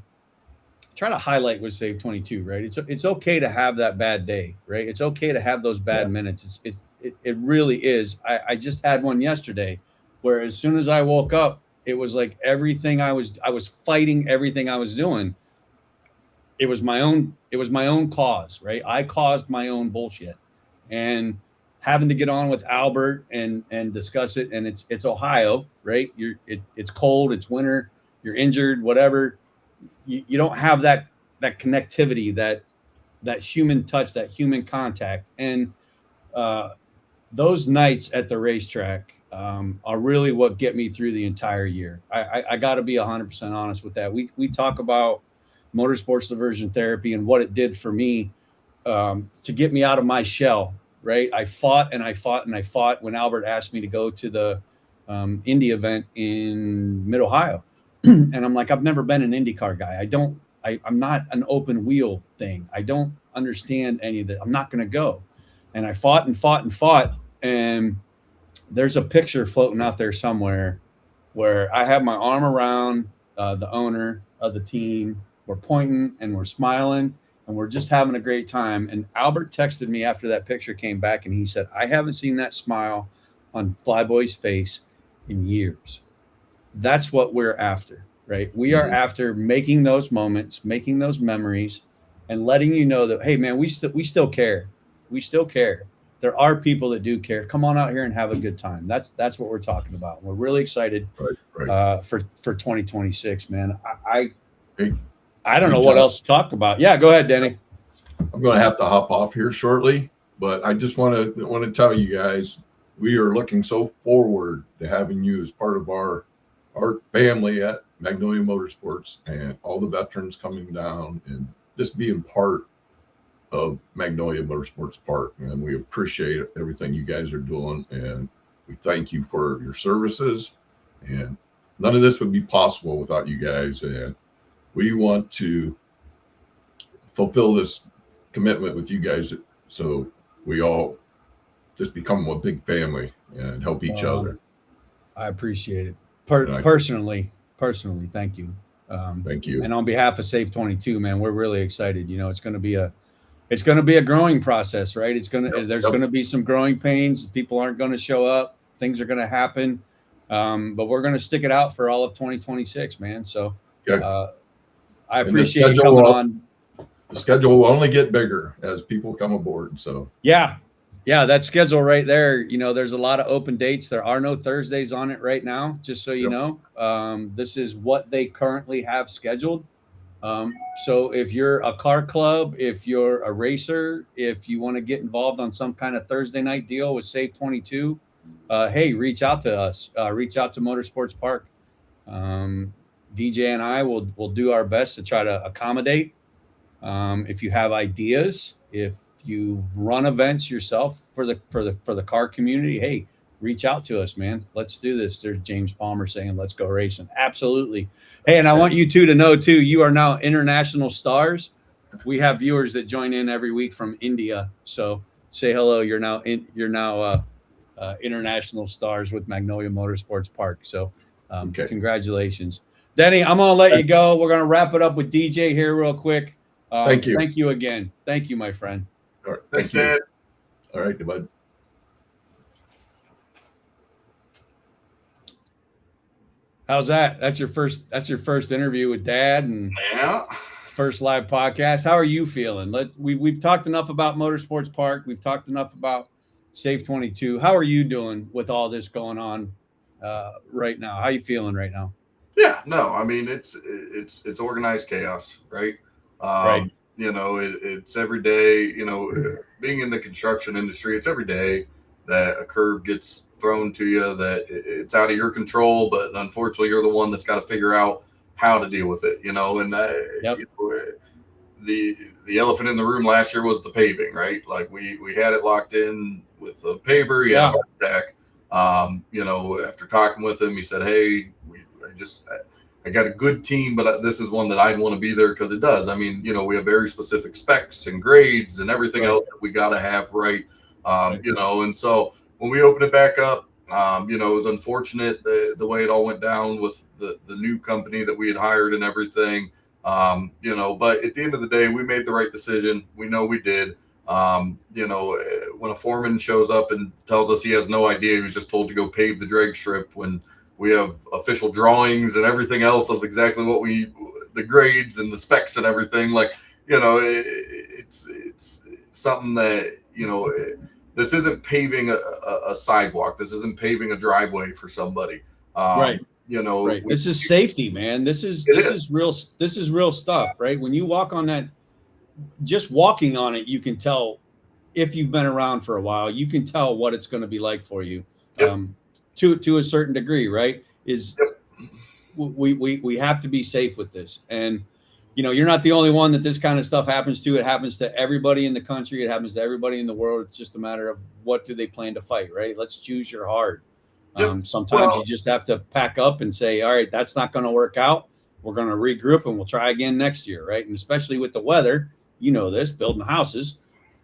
highlight with Save 22, right? It's okay to have that bad day, right? It's okay to have those bad minutes. It really is. I just had one yesterday where as soon as I woke up, it was like everything I was fighting everything I was doing. It was my own cause, right? I caused my own bullshit. And having to get on with Albert and discuss it, and it's Ohio, right? It's cold, it's winter, you're injured, whatever. You don't have that connectivity, that human touch, that human contact. And those nights at the racetrack are really what get me through the entire year. I got to be 100% honest with that. We talk about motorsports diversion therapy and what it did for me to get me out of my shell, right? I fought and I fought and I fought when Albert asked me to go to the Indy event in Mid-Ohio. And I'm like, I've never been an IndyCar guy. I'm not an open wheel thing. I don't understand any of that. I'm not going to go. And I fought and fought and fought. And there's a picture floating out there somewhere where I have my arm around the owner of the team. We're pointing and we're smiling and we're just having a great time. And Albert texted me after that picture came back and he said, I haven't seen that smile on Flyboy's face in years. That's what we're after, right? We are after making those moments, making those memories, and letting you know that, hey, man, we still care. We still care. There are people that do care. Come on out here and have a good time. That's what we're talking about. We're really excited for 2026, man. I don't know what else to talk about. Yeah, go ahead, Denny. I'm going to have to hop off here shortly, but I just want to tell you guys, we are looking so forward to having you as part of our family at Magnolia Motorsports and all the veterans coming down and just being part of Magnolia Motorsports Park. And we appreciate everything you guys are doing. And we thank you for your services. And none of this would be possible without you guys. And we want to fulfill this commitment with you guys so we all just become one big family and help each other. I appreciate it. Personally, thank you. Thank you. And on behalf of Save 22, man, we're really excited. You know, it's going to be a growing process, right? There's going to be some growing pains. People aren't going to show up. Things are going to happen. But we're going to stick it out for all of 2026, man. So I appreciate you coming on. The schedule will only get bigger as people come aboard. So yeah, that schedule right there, you know, there's a lot of open dates. There are no Thursdays on it right now, just so you know. This is what they currently have scheduled. So if you're a car club, if you're a racer, if you want to get involved on some kind of Thursday night deal with Save 22, hey, reach out to us. Reach out to Motorsports Park. DJ and I will do our best to try to accommodate. If you have ideas, if you run events yourself for the car community, hey, reach out to us, man. Let's do this. There's James Palmer saying, let's go racing. Absolutely. Hey, and I want you two to know too, you are now international stars. We have viewers that join in every week from India. So say hello. You're now international stars with Magnolia Motorsports Park. So congratulations. Denny, I'm going to let you go. We're going to wrap it up with DJ here real quick. Thank you. Thank you again. Thank you, my friend. All right. Thanks, Dad. All right, bud. How's that? That's your first interview with Dad and first live podcast. How are you feeling? We've talked enough about Motorsports Park. We've talked enough about Save 22. How are you doing with all this going on right now? How are you feeling right now? Yeah, no, I mean it's organized chaos, right? Right. You know, it's every day, you know, being in the construction industry, it's every day that a curve gets thrown to you that it's out of your control, but unfortunately you're the one that's got to figure out how to deal with it, you know, and you know, the elephant in the room last year was the paving, right? Like we had it locked in with the paver, After talking with him, he said, "Hey, I got a good team, but this is one that I'd want to be there because it does. I mean, we have very specific specs and grades and everything else that we got to have right. And so when we opened it back up, it was unfortunate the way it all went down with the new company that we had hired and everything. But at the end of the day, we made the right decision. We know we did. When a foreman shows up and tells us he has no idea, he was just told to go pave the drag strip when we have official drawings and everything else of exactly what the grades and the specs and everything. Like, it's something that, this isn't paving a sidewalk. This isn't paving a driveway for somebody. Right. This is safety, man. This is real. This is real stuff, right? When you walk on that, just walking on it, you can tell if you've been around for a while, you can tell what it's going to be like for you. Yep. To a certain degree, right? We have to be safe with this. And, you're not the only one that this kind of stuff happens to. It happens to everybody in the country. It happens to everybody in the world. It's just a matter of what do they plan to fight, right? Let's choose your hard. Sometimes you just have to pack up and say, all right, that's not going to work out. We're going to regroup and we'll try again next year, right? And especially with the weather, building houses,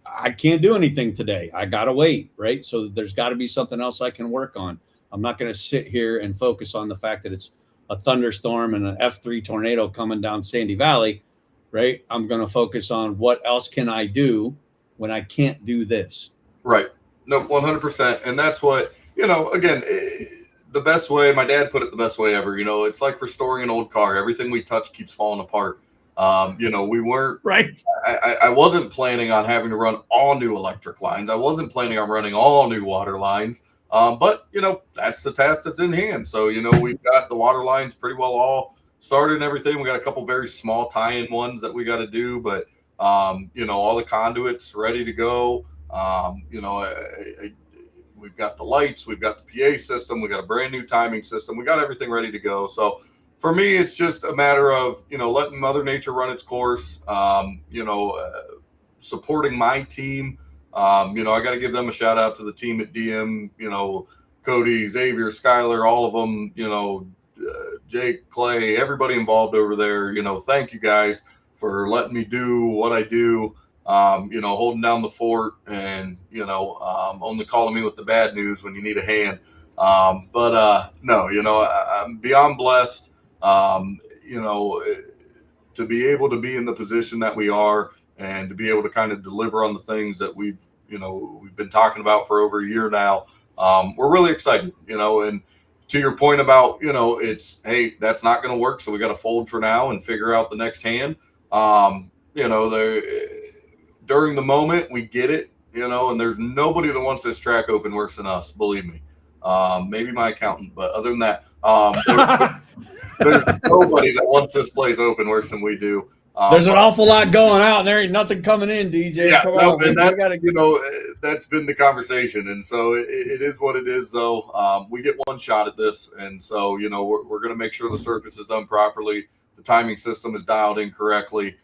I can't do anything today. I got to wait, right? So there's got to be something else I can work on. I'm not going to sit here and focus on the fact that it's a thunderstorm and an F3 tornado coming down Sandy Valley, right? I'm going to focus on what else can I do when I can't do this. Right. No, 100%. And that's what, again, the best way, my dad put it the best way ever, it's like restoring an old car. Everything we touch keeps falling apart. We weren't right. I wasn't planning on having to run all new electric lines. I wasn't planning on running all new water lines. But that's the task that's in hand. So, we've got the water lines pretty well all started and everything. We got a couple very small tie-in ones that we got to do, but, all the conduits ready to go. We've got the lights, we've got the PA system, we got a brand new timing system. We got everything ready to go. So for me, it's just a matter of, letting Mother Nature run its course, supporting my team. I got to give them a shout out to the team at DM, Cody, Xavier, Skyler, all of them, Jake, Clay, everybody involved over there. Thank you guys for letting me do what I do, holding down the fort and, only calling me with the bad news when you need a hand. No, I'm beyond blessed, to be able to be in the position that we are and to be able to kind of deliver on the things that we've been talking about for over a year now. We're really excited, and to your point about, it's, hey, that's not going to work. So we got to fold for now and figure out the next hand. During the moment we get it, and there's nobody that wants this track open worse than us. Believe me. Maybe my accountant, but other than that, there's nobody that wants this place open worse than we do. There's an awful lot going out. There ain't nothing coming in, DJ. Yeah, come on, and that's, that's been the conversation. And so it is what it is, though. We get one shot at this. And so, we're going to make sure the surface is done properly. The timing system is dialed in correctly.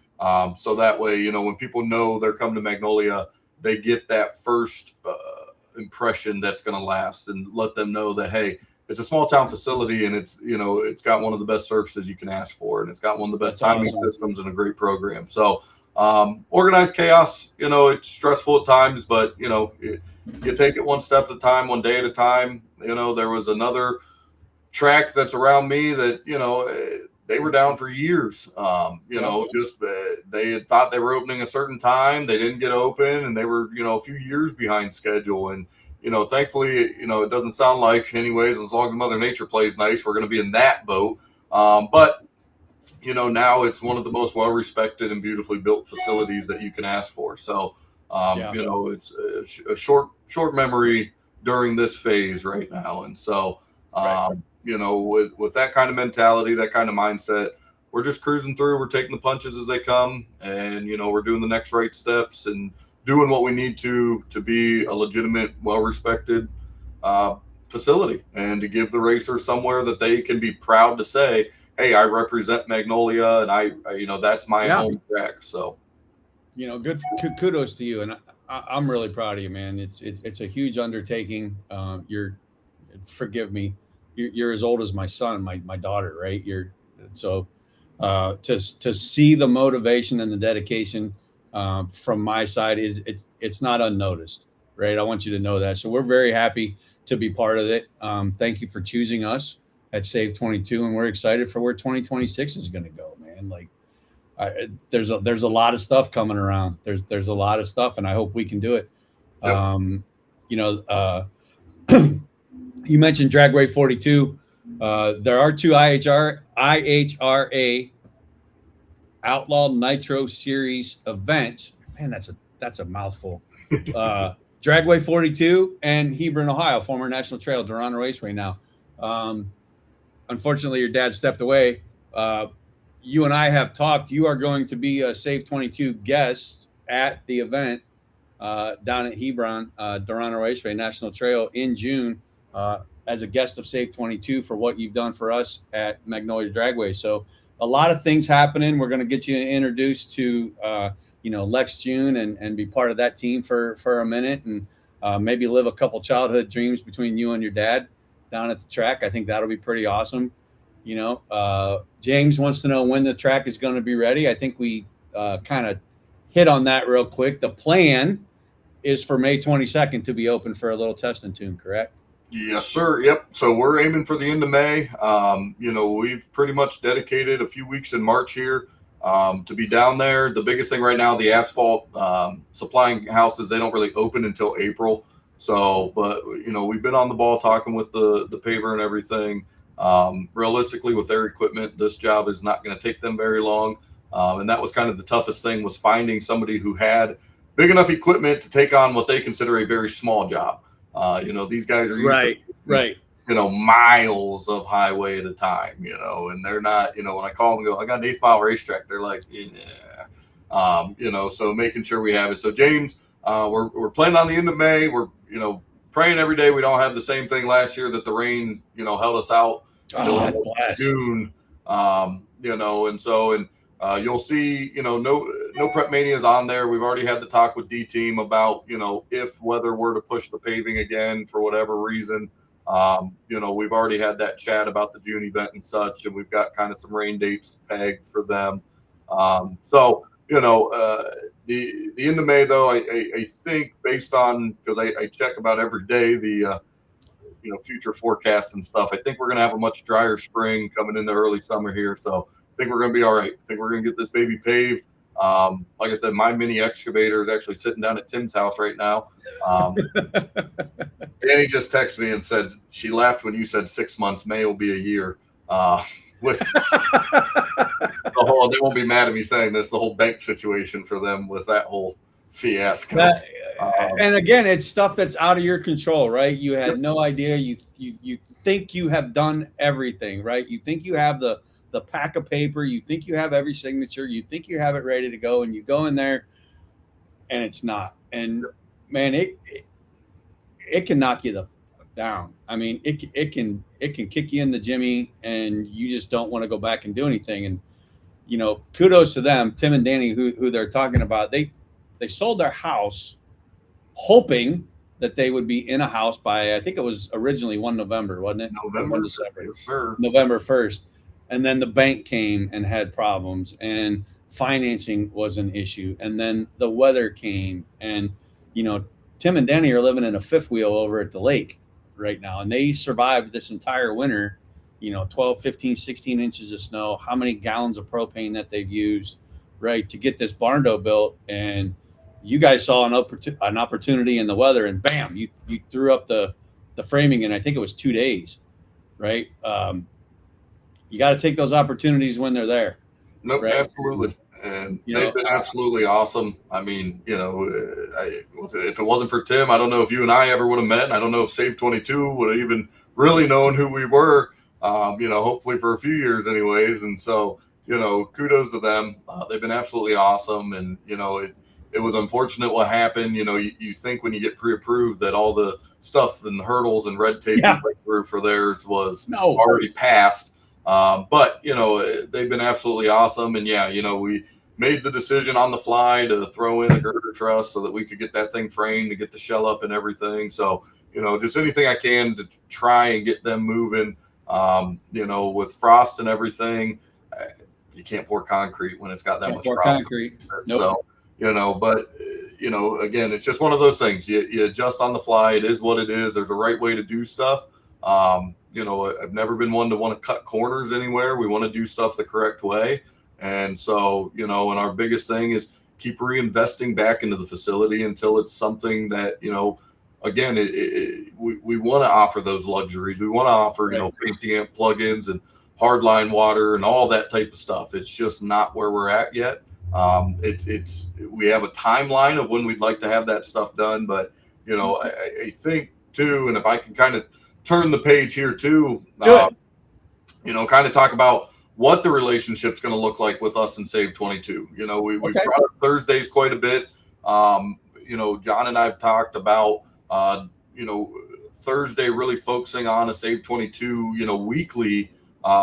So that way, when people know they're coming to Magnolia, they get that first impression that's going to last and let them know that, hey, it's a small town facility and it's, it's got one of the best surfaces you can ask for. And it's got one of the best timing systems and a great program. So organized chaos, it's stressful at times, but, you take it one step at a time, one day at a time. There was another track that's around me that, they were down for years. They had thought they were opening a certain time. They didn't get open and they were, a few years behind schedule. And, thankfully, it doesn't sound like anyways, as long as Mother Nature plays nice, we're going to be in that boat. But, now it's one of the most well-respected and beautifully built facilities that you can ask for. So, it's a short memory during this phase right now. And so, with that kind of mentality, that kind of mindset, we're just cruising through. We're taking the punches as they come, and we're doing the next right steps and doing what we need to be a legitimate, well-respected facility, and to give the racers somewhere that they can be proud to say, "Hey, I represent Magnolia, and I that's my home track." So, good kudos to you, and I'm really proud of you, man. It's a huge undertaking. forgive me, you're as old as my son, my daughter, right? So to see the motivation and the dedication from my side it's not unnoticed, right? I want you to know that. So we're very happy to be part of it. Thank you for choosing us at Save 22, and we're excited for where 2026 is going to go, man. Like, there's a lot of stuff coming around. There's a lot of stuff, and I hope we can do it. Yep. You know, you mentioned Dragway 42. There are two IHRA Outlaw Nitro Series events. Man, that's a mouthful. Dragway 42 and Hebron, Ohio, former National Trail, Durana Raceway now. Unfortunately, your dad stepped away. You and I have talked. You are going to be a Save 22 guest at the event down at Hebron, Durana Raceway National Trail in June as a guest of Save 22 for what you've done for us at Magnolia Dragway. So a lot of things happening. We're going to get you introduced to Lex June and be part of that team for a minute, and maybe live a couple childhood dreams between you and your dad down at the track. I think that'll be pretty awesome. James wants to know when the track is going to be ready. I think we kind of hit on that real quick. The plan is for May 22nd to be open for a little test and tune, correct? Yes, sir. Yep. So we're aiming for the end of May. We've pretty much dedicated a few weeks in March here to be down there. The biggest thing right now, the asphalt supplying houses, they don't really open until April. So, but we've been on the ball talking with the paver and everything. Realistically, with their equipment, this job is not going to take them very long. And that was kind of the toughest thing, was finding somebody who had big enough equipment to take on what they consider a very small job. These guys are used to, miles of highway at a time, and they're not, when I call them and go, I got an 8th mile racetrack, they're like, yeah, so making sure we have it. So James, we're planning on the end of May. We're, praying every day we don't have the same thing last year, that the rain, held us out until June, and you'll see, no Prep Mania is on there. We've already had the talk with D Team about, if weather were to push the paving again for whatever reason. We've already had that chat about the June event and such, and we've got kind of some rain dates pegged for them. The end of May, though, I think, based on, because I check about every day the future forecast and stuff, I think we're going to have a much drier spring coming into early summer here. So I think we're going to be all right. I think we're going to get this baby paved. Like I said, my mini excavator is actually sitting down at Tim's house right now. Danny just texted me and said she laughed when you said 6 months. May will be a year. They won't be mad at me saying this, the whole bank situation for them with that whole fiasco. And again, it's stuff that's out of your control, right? You had no idea. You think you have done everything, right? You think you have the pack of paper. You think you have every signature. You think you have it ready to go, and you go in there, and it's not. And man, it can knock you down. I mean, it can kick you in the jimmy, and you just don't want to go back and do anything. And kudos to them, Tim and Danny, who they're talking about. They sold their house hoping that they would be in a house by, I think it was originally 1 November, wasn't it? November, yes, sir. November 1st. And then the bank came and had problems, and financing was an issue. And then the weather came, and, Tim and Danny are living in a fifth wheel over at the lake right now. And they survived this entire winter, 12, 15, 16 inches of snow, how many gallons of propane that they've used, right, to get this barn door built. And you guys saw an opportunity in the weather, and bam, you threw up the framing in, I think it was 2 days, right? You got to take those opportunities when they're there. Nope, right? Absolutely. And they've been absolutely awesome. I mean, if it wasn't for Tim, I don't know if you and I ever would have met. And I don't know if Save 22 would have even really known who we were, hopefully for a few years anyways. And so, kudos to them. They've been absolutely awesome. And, it was unfortunate what happened. You think when you get pre-approved that all the stuff and hurdles and red tape through for theirs was already passed. But they've been absolutely awesome. And we made the decision on the fly to throw in a girder truss so that we could get that thing framed to get the shell up and everything. So, just anything I can to try and get them moving. With frost and everything, you can't pour concrete when it's got that much frost. Concrete. Nope. So, but again, it's just one of those things. You adjust on the fly. It is what it is. There's a right way to do stuff. I've never been one to want to cut corners anywhere. We want to do stuff the correct way. And so, and our biggest thing is keep reinvesting back into the facility until it's something that, again, we want to offer those luxuries. We want to offer, Right. 50 amp plugins and hardline water and all that type of stuff. It's just not where we're at yet. We have a timeline of when we'd like to have that stuff done, but I think too, and if I can kind of turn the page here too, kind of talk about what the relationship's going to look like with us and Save 22. We brought up Thursdays quite a bit. John and I've talked about Thursday really focusing on a Save 22 weekly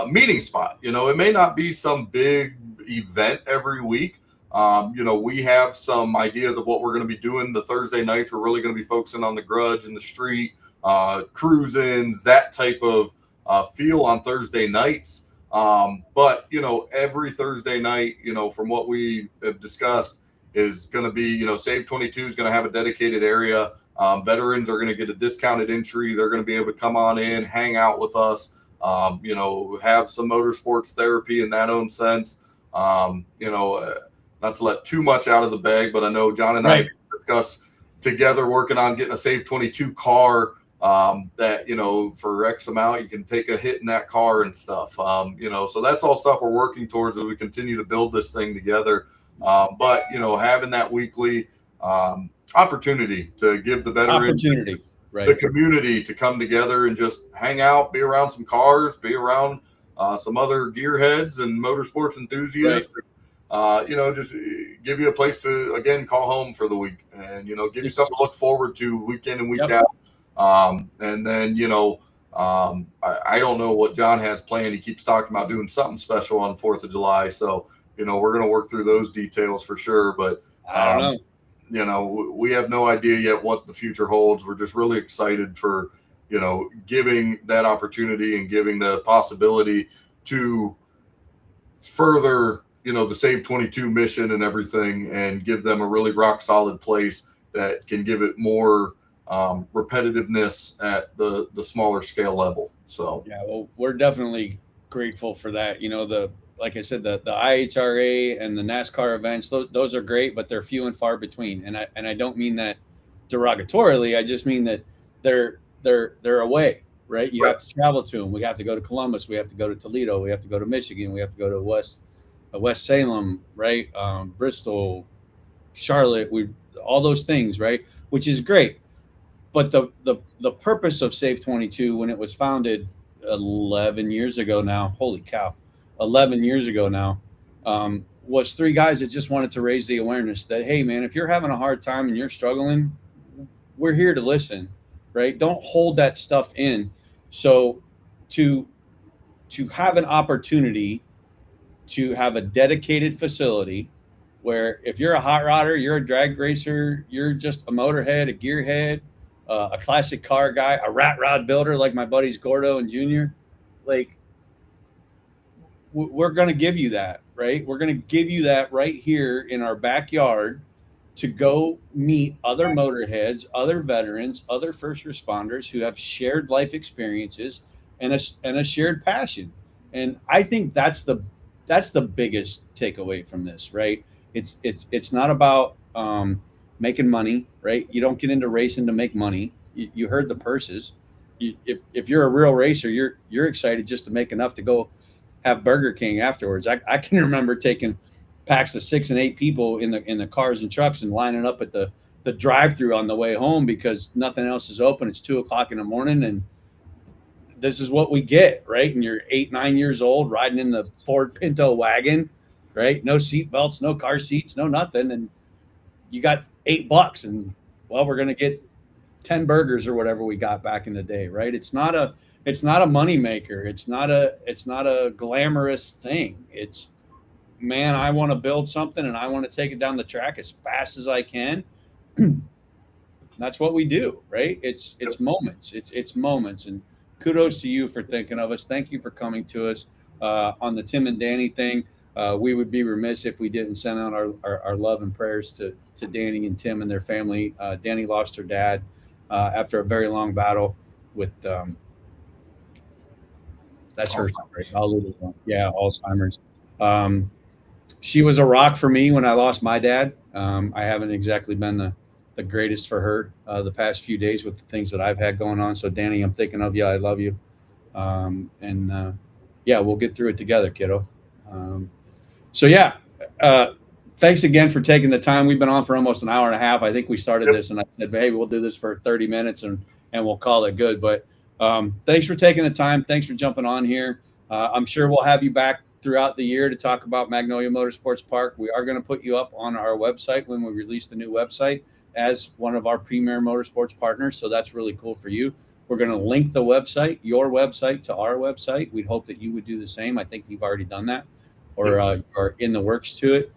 meeting spot. It may not be some big event every week. We have some ideas of what we're going to be doing the Thursday nights. We're really going to be focusing on the grudge in the street, cruise-ins, that type of feel on Thursday nights. But every Thursday night, from what we have discussed, is going to be, Save 22 is going to have a dedicated area. Veterans are going to get a discounted entry. They're going to be able to come on in, hang out with us, have some motorsports therapy in that own sense. Not to let too much out of the bag, but I know John and I discussed together working on getting a Save 22 car that, for X amount, you can take a hit in that car and stuff. So that's all stuff we're working towards as we continue to build this thing together. But, having that weekly opportunity to give the veterans, the community to come together and just hang out, be around some cars, be around some other gearheads and motorsports enthusiasts. Just give you a place to, again, call home for the week and, give you something to look forward to week in and week out. And then, I don't know what John has planned. He keeps talking about doing something special on 4th of July. So, we're going to work through those details for sure. But, I don't know. We have no idea yet what the future holds. We're just really excited for, giving that opportunity and giving the possibility to further, the Save 22 mission and everything, and give them a really rock solid place that can give it more repetitiveness at the smaller scale level. So yeah, well, we're definitely grateful for that. Like I said, the IHRA and the NASCAR events, those are great, but they're few and far between. And I don't mean that derogatorily. I just mean that they're away, right? You have to travel to them. We have to go to Columbus. We have to go to Toledo. We have to go to Michigan. We have to go to West Salem, right? Bristol, Charlotte, all those things, right? Which is great. But the purpose of Save 22, when it was founded 11 years ago now, holy cow, 11 years ago now, was 3 guys that just wanted to raise the awareness that, hey, man, if you're having a hard time and you're struggling, we're here to listen, right? Don't hold that stuff in. So to have an opportunity to have a dedicated facility where if you're a hot rodder, you're a drag racer, you're just a motorhead, a gearhead, a classic car guy, a rat rod builder like my buddies Gordo and Junior, like we're going to give you that, right? We're going to give you that right here in our backyard to go meet other motorheads, other veterans, other first responders who have shared life experiences and a shared passion. And I think that's the biggest takeaway from this, right? It's not about making money, right? You don't get into racing to make money. You heard the purses. If you're a real racer, you're excited just to make enough to go have Burger King afterwards. I can remember taking packs of 6 and 8 people in the cars and trucks and lining up at the drive-through on the way home because nothing else is open. It's 2:00 in the morning, and this is what we get, right? And you're 8, 9 years old riding in the Ford Pinto wagon, right? No seat belts, no car seats, no nothing. And you got $8 and well, we're going to get 10 burgers or whatever we got back in the day, right? It's not a money maker. It's not a glamorous thing. It's, man, I want to build something and I want to take it down the track as fast as I can. That's what we do, right? It's moments. It's moments. And kudos to you for thinking of us. Thank you for coming to us on the Tim and Danny thing. We would be remiss if we didn't send out our love and prayers to Danny and Tim and their family. Danny lost her dad after a very long battle with that's her, right? I'll leave it alone. Yeah, Alzheimer's. She was a rock for me when I lost my dad. I haven't exactly been the greatest for her the past few days with the things that I've had going on. So Danny, I'm thinking of you. I love you. Yeah, we'll get through it together, kiddo. So yeah, thanks again for taking the time. We've been on for almost an hour and a half. I think we started this and I said, hey, we'll do this for 30 minutes and we'll call it good. But thanks for taking the time. Thanks for jumping on here. I'm sure we'll have you back throughout the year to talk about Magnolia Motorsports Park. We are going to put you up on our website when we release the new website as one of our premier motorsports partners. So that's really cool for you. We're going to link the website, your website, to our website. We'd hope that you would do the same. I think you've already done that or are in the works to it.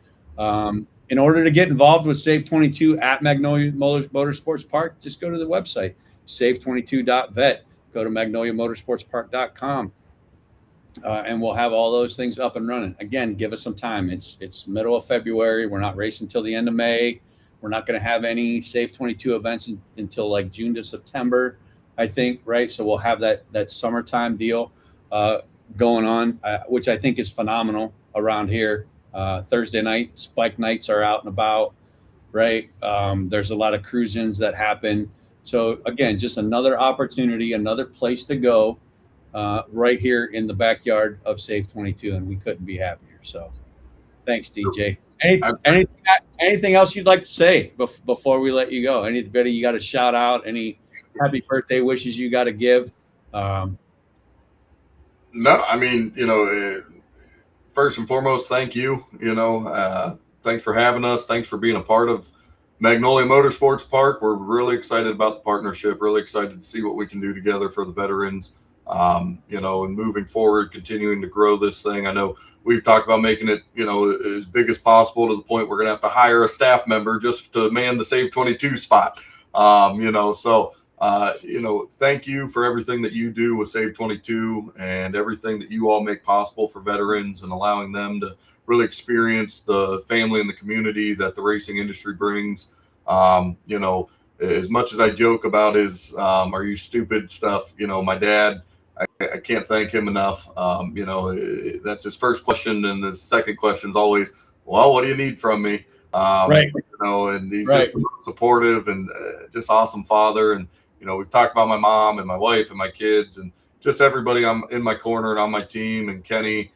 In order to get involved with Save 22 at Magnolia Motorsports Park, just go to the website, save22.vet. Go to magnoliamotorsportspark.com. And we'll have all those things up and running. Again, give us some time. It's middle of February. We're not racing until the end of May. We're not going to have any Save 22 events until like June to September, I think, right? So we'll have that summertime deal going on, which I think is phenomenal around here. Thursday night, spike nights are out and about, right? There's a lot of cruise-ins that happen. So again, just another opportunity, another place to go. Right here in the backyard of Save 22, and we couldn't be happier. So thanks, DJ. Anything else you'd like to say before we let you go? Anybody you got to shout out? Any happy birthday wishes you got to give? No, I mean, first and foremost, thank you. Thanks for having us. Thanks for being a part of Magnolia Motorsports Park. We're really excited about the partnership, really excited to see what we can do together for the veterans. And moving forward, continuing to grow this thing. I know we've talked about making it, as big as possible to the point we're going to have to hire a staff member just to man the Save 22 spot. Thank you for everything that you do with Save 22 and everything that you all make possible for veterans and allowing them to really experience the family and the community that the racing industry brings. As much as I joke about his "Are you stupid?" stuff, my dad, I can't thank him enough. That's his first question, and the second question is always, "Well, what do you need from me?" Right. And he's just supportive and just awesome father. And we've talked about my mom and my wife and my kids and just everybody I'm in my corner and on my team. And Kenny,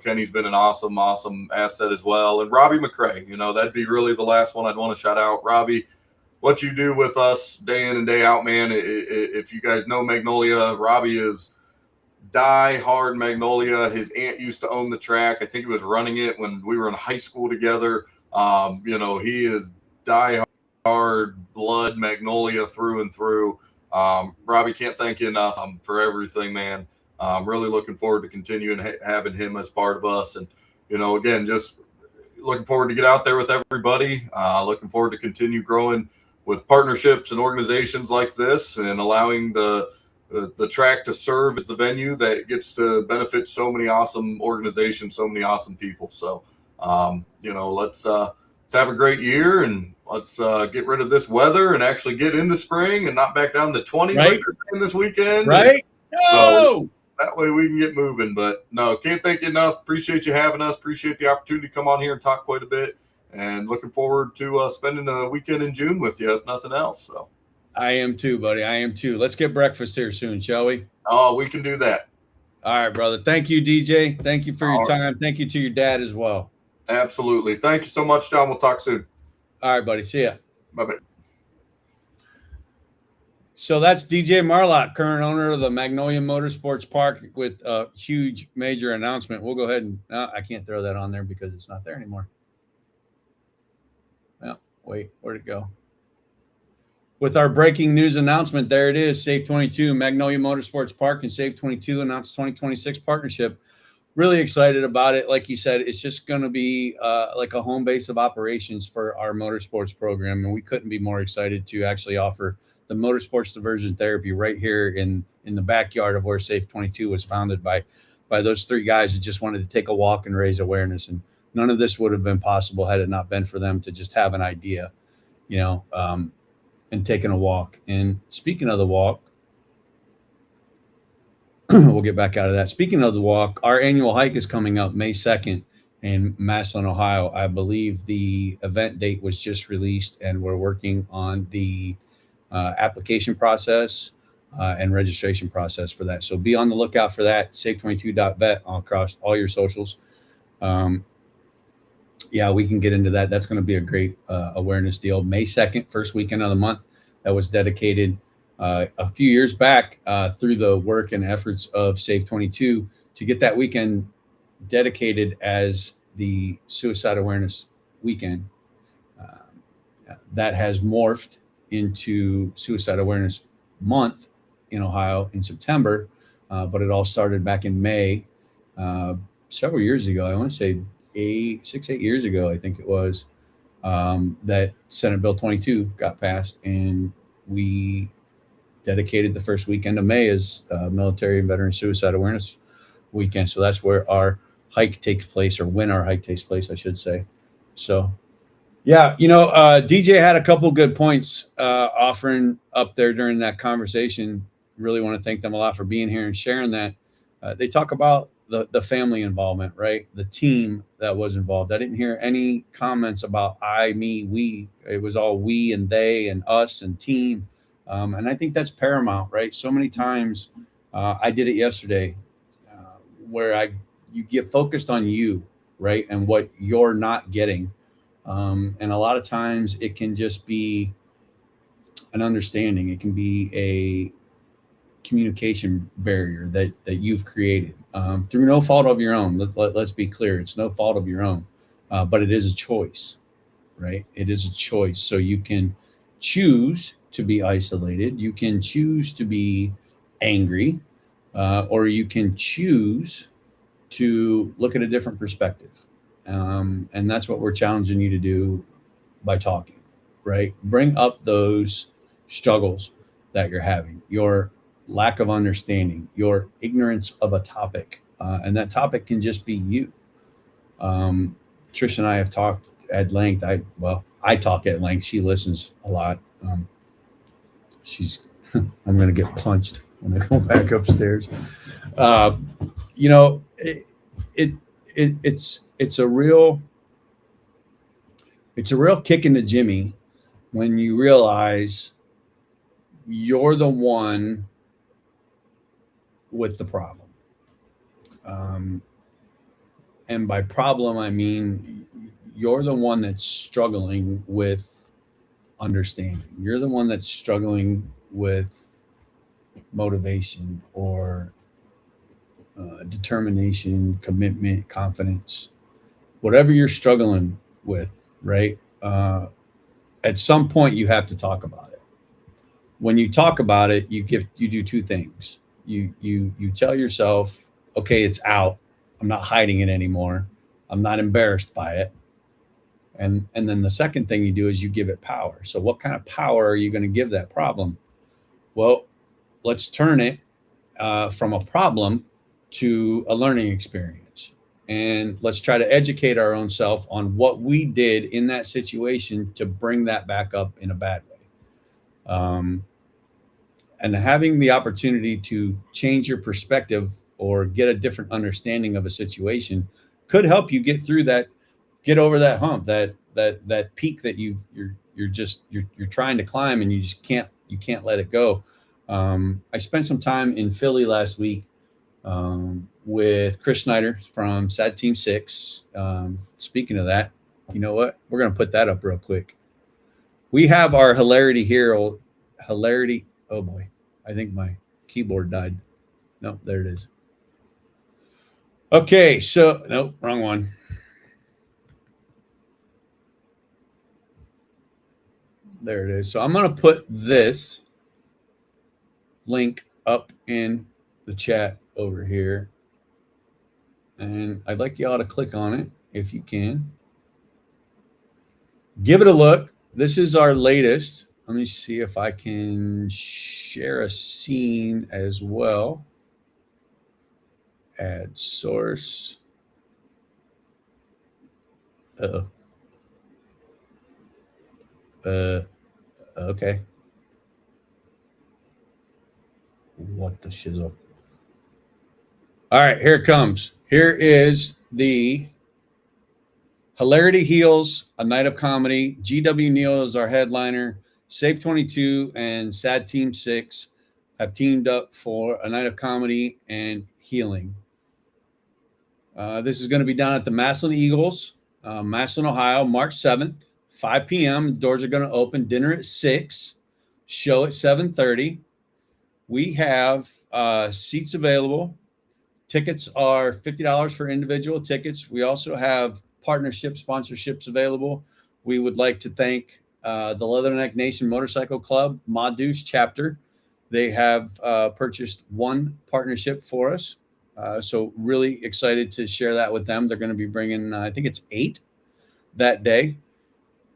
Kenny's been an awesome asset as well. And Robbie McRae, that'd be really the last one I'd want to shout out. Robbie, what you do with us day in and day out, man. If you guys know Magnolia, Robbie is die-hard Magnolia. His aunt used to own the track. I think he was running it when we were in high school together. He is die-hard blood Magnolia through and through. Robbie, can't thank you enough for everything, man. I'm really looking forward to continuing having him as part of us. And, again, just looking forward to get out there with everybody. Looking forward to continue growing with partnerships and organizations like this and allowing the track to serve as the venue that gets to benefit so many awesome organizations, so many awesome people. So, let's have a great year and let's get rid of this weather and actually get into spring and not back down to 20s like they're saying this weekend. Right. So that way we can get moving. But no, can't thank you enough. Appreciate you having us. Appreciate the opportunity to come on here and talk quite a bit. And looking forward to spending a weekend in June with you, if nothing else. So I am too, buddy. I am too. Let's get breakfast here soon, shall we? Oh, we can do that. All right, brother. Thank you, DJ. Thank you for your time. Thank you to your dad as well. Absolutely. Thank you so much, John. We'll talk soon. All right, buddy. See ya. Bye-bye. So that's DJ Marlock, current owner of the Magnolia Motorsports Park, with a huge major announcement. We'll go ahead and I can't throw that on there because it's not there anymore. Well, wait, where'd it go? With our breaking news announcement, there it is. Save 22, Magnolia Motorsports Park and Save 22 announced 2026 partnership. really excited about it. Like you said, it's just going to be like a home base of operations for our motorsports program. And we couldn't be more excited to actually offer the motorsports diversion therapy right here in the backyard of where Safe 22 was founded by those three guys that just wanted to take a walk and raise awareness. And none of this would have been possible had it not been for them to just have an idea, and taking a walk. And speaking of the walk, we'll get back out of that. Speaking of the walk, our annual hike is coming up May 2nd in Massillon, Ohio. I believe the event date was just released, and we're working on the application process and registration process for that. So be on the lookout for that. Safe22.vet across all your socials. Yeah, we can get into that. That's going to be a great awareness deal. May 2nd, first weekend of the month. That was dedicated a few years back through the work and efforts of Save 22 to get that weekend dedicated as the Suicide Awareness Weekend. That has morphed into Suicide Awareness Month in Ohio in September, but it all started back in May several years ago. I want to say 8 years ago, I think it was, that Senate Bill 22 got passed, and we dedicated the first weekend of May as Military and Veteran Suicide Awareness Weekend. So that's where our hike takes place, or when our hike takes place, I should say. So, yeah, DJ had a couple good points offering up there during that conversation. Really want to thank them a lot for being here and sharing that. They talk about the family involvement, right? The team that was involved. I didn't hear any comments about I, me, we. It was all we and they and us and team. And I think that's paramount, right? So many times, I did it yesterday, where you get focused on you, right, and what you're not getting, and a lot of times it can just be an understanding. It can be a communication barrier that you've created through no fault of your own. Let's be clear, it's no fault of your own, but it is a choice, right? It is a choice. So you can choose to be isolated, you can choose to be angry, or you can choose to look at a different perspective. And that's what we're challenging you to do by talking, right? Bring up those struggles that you're having, your lack of understanding, your ignorance of a topic. And that topic can just be you. Trish and I have talked at length. I talk at length. She listens a lot. I'm going to get punched when I go back upstairs. It's a real kick in the jimmy when you realize you're the one with the problem. And by problem, I mean you're the one that's struggling with understanding. You're the one that's struggling with motivation or determination, commitment, confidence, whatever you're struggling with, right? At some point, you have to talk about it. When you talk about it, you do two things. You tell yourself, okay, it's out. I'm not hiding it anymore. I'm not embarrassed by it. And then the second thing you do is you give it power. So what kind of power are you going to give that problem? Well, let's turn it from a problem to a learning experience. And let's try to educate our own self on what we did in that situation to bring that back up in a bad way. And having the opportunity to change your perspective or get a different understanding of a situation could help you get through that, get over that hump, that peak that you're trying to climb, and you just can't let it go. I spent some time in Philly last week with Chris Snyder from SAD Team 6. Speaking of that, you know what? We're going to put that up real quick. We have our hilarity hero. Hilarity. Oh boy, I think my keyboard died. No, there it is. Okay, so nope, wrong one. There it is. So I'm going to put this link up in the chat over here. and I'd like you all to click on it if you can. Give it a look. This is our latest. Let me see if I can share a scene as well. Add source. Okay. What the shizzle? All right, here it comes. Here is the Hilarity Heals, A Night of Comedy. GW Neal is our headliner. Safe 22 and Sad Team 6 have teamed up for A Night of Comedy and Healing. This is going to be down at the Massillon Eagles, Massillon, Ohio, March 7th, 5 p.m. Doors are going to open. Dinner at 6, show at 7:30. We have seats available. Tickets are $50 for individual tickets. We also have partnership sponsorships available. We would like to thank the Leatherneck Nation Motorcycle Club, Ma Deuce chapter. They have purchased one partnership for us. So really excited to share that with them. They're going to be bringing, I think it's 8 that day.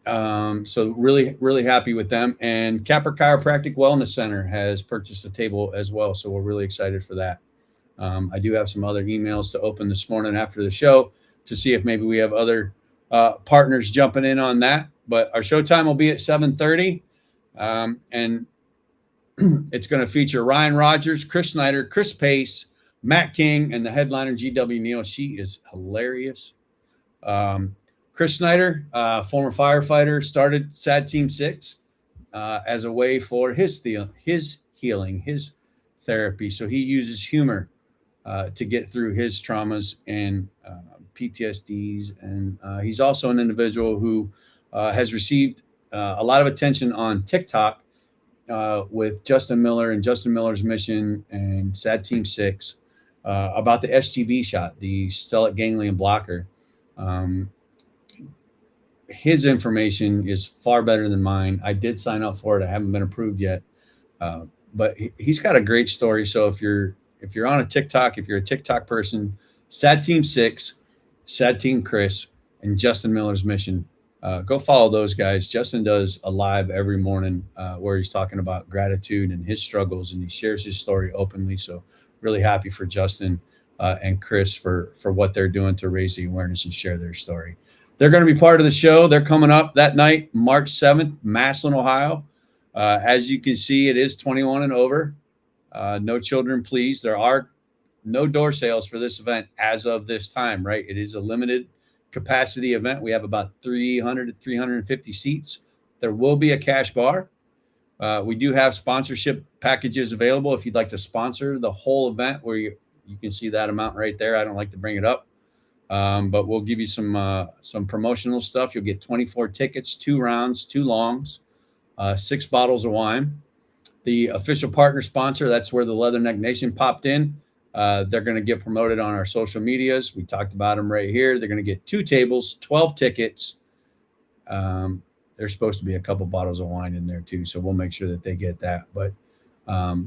So really happy with them. And Capper Chiropractic Wellness Center has purchased a table as well. So we're really excited for that. I do have some other emails to open this morning after the show to see if maybe we have other partners jumping in on that. But our show time will be at 7:30. And it's going to feature Ryan Rogers, Chris Snyder, Chris Pace, Matt King, and the headliner GW Neal. She is hilarious. Chris Snyder, former firefighter, started Sad Team 6 as a way for his healing, his therapy. So he uses humor to get through his traumas and PTSDs. And he's also an individual who has received a lot of attention on TikTok with Justin Miller and Justin Miller's Mission and Sad Team 6 about the SGB shot, the stellate ganglion blocker. His information is far better than mine. I did sign up for it. I haven't been approved yet, but he's got a great story. So if you're on a TikTok, if you're a TikTok person, Sad Team 6, Sad Team Chris, and Justin Miller's Mission, go follow those guys. Justin does a live every morning where he's talking about gratitude and his struggles, and he shares his story openly. So really happy for Justin and Chris for what they're doing to raise the awareness and share their story. They're going to be part of the show. They're coming up that night, March 7th, Massillon, Ohio. As you can see, it is 21 and over. No children, please. There are no door sales for this event as of this time, right? It is a limited capacity event. We have about 300 to 350 seats. There will be a cash bar. We do have sponsorship packages available if you'd like to sponsor the whole event, where you can see that amount right there. I don't like to bring it up. But we'll give you some promotional stuff. You'll get 24 tickets, 2 rounds, 2 longs, 6 bottles of wine. The official partner sponsor, that's where the Leatherneck Nation popped in. They're going to get promoted on our social medias. We talked about them right here. They're going to get 2 tables, 12 tickets. There's supposed to be a couple bottles of wine in there too, so we'll make sure that they get that. But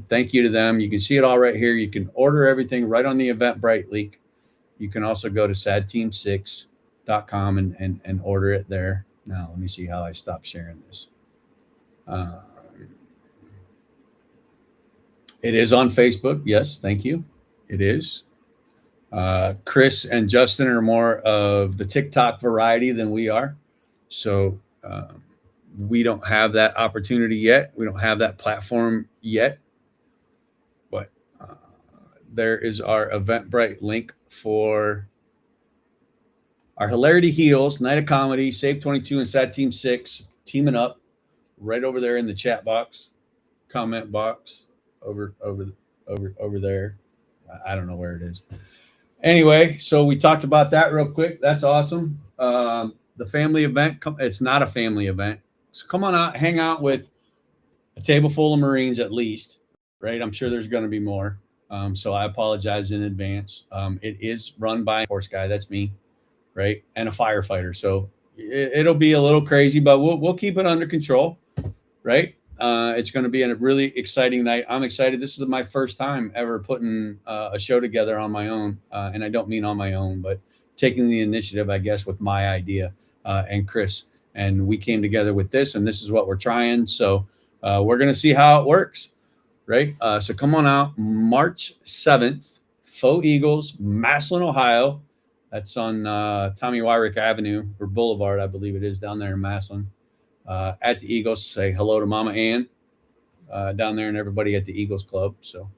thank you to them. You can see it all right here. You can order everything right on the Eventbrite link. You can also go to sadteam6.com and order it there. Now, let me see how I stop sharing this. It is on Facebook. Yes, thank you. It is. Chris and Justin are more of the TikTok variety than we are. So we don't have that opportunity yet. We don't have that platform yet. But there is our Eventbrite link for our Hilarity Heals, Night of Comedy, Save 22 and Sad Team 6 teaming up right over there in the chat box, comment box over there. I don't know where it is. Anyway, so we talked about that real quick. That's awesome. The family event, it's not a family event. So come on out, hang out with a table full of Marines at least, right? I'm sure there's going to be more. So I apologize in advance. It is run by a force guy. That's me, right? And a firefighter. So it'll be a little crazy, but we'll keep it under control, right? It's going to be a really exciting night. I'm excited. This is my first time ever putting a show together on my own. And I don't mean on my own, but taking the initiative, I guess, with my idea and Chris. And we came together with this, and this is what we're trying. So we're going to see how it works, right? So come on out March 7th, Faux Eagles, Massillon, Ohio. That's on Tommy Wyrick Avenue or Boulevard, I believe it is, down there in Massillon. At the Eagles, say hello to Mama Ann down there and everybody at the Eagles Club. So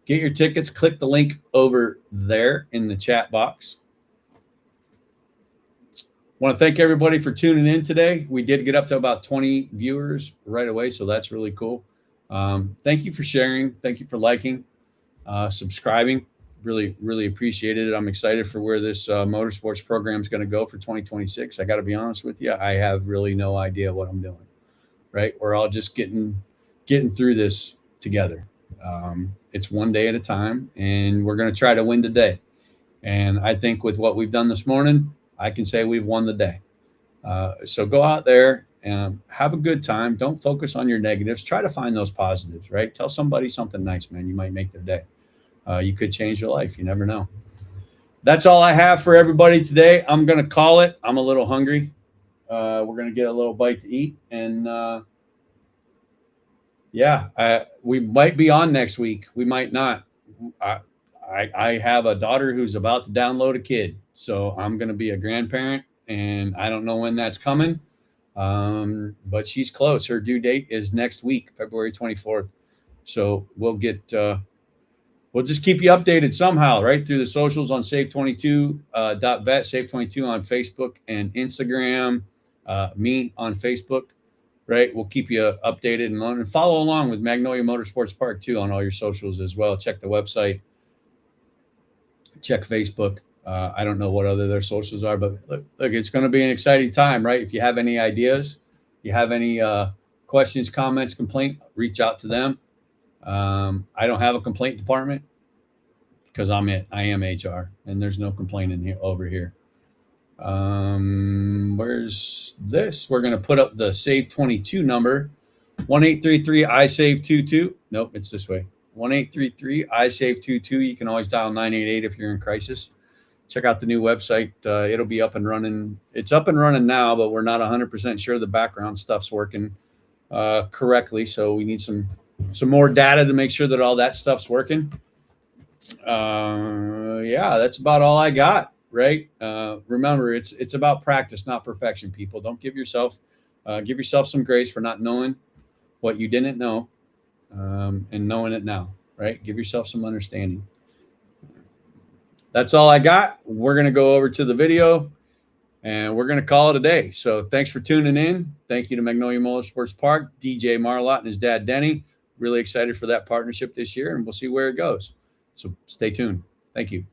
get your tickets. Click the link over there in the chat box. Want to thank everybody for tuning in today. We did get up to about 20 viewers right away, so that's really cool. Thank you for sharing. Thank you for liking, subscribing. Really, really appreciated it. I'm excited for where this motorsports program is going to go for 2026. I got to be honest with you. I have really no idea what I'm doing, right? We're all just getting through this together. It's one day at a time, and we're going to try to win today. And I think with what we've done this morning, I can say we've won the day. So go out there and have a good time. Don't focus on your negatives. Try to find those positives, right? Tell somebody something nice, man. You might make their day. You could change your life. You never know. That's all I have for everybody today. I'm going to call it. I'm a little hungry. We're going to get a little bite to eat. And we might be on next week. We might not. I have a daughter who's about to download a kid. So I'm going to be a grandparent. And I don't know when that's coming. But she's close. Her due date is next week, February 24th. So we'll get... we'll just keep you updated somehow, right? Through the socials on save22.vet, save22 on Facebook and Instagram, me on Facebook, right? We'll keep you updated and follow along with Magnolia Motorsports Park too on all your socials as well. Check the website, check Facebook. I don't know what other their socials are, but look, it's going to be an exciting time, right? If you have any ideas, you have any questions, comments, complaint, reach out to them. I don't have a complaint department because I am HR, and there's no complaining here over here. Where's this? We're going to put up the Save 22 number, 1-833-I-SAVE-22. Nope, it's this way. 1-833-I-SAVE-22. You can always dial 988 if you're in crisis. Check out the new website. It'll be up and running. It's up and running now, but we're not 100% sure the background stuff's working correctly. So we need some more data to make sure that all that stuff's working. That's about all I got, right? Remember, it's about practice, not perfection, people. Don't give yourself some grace for not knowing what you didn't know, and knowing it now, right? Give yourself some understanding. That's all I got. We're going to go over to the video, and we're going to call it a day. So thanks for tuning in. Thank you to Magnolia Motorsports Park, DJ Marlott and his dad, Denny. Really excited for that partnership this year, and we'll see where it goes. So stay tuned. Thank you.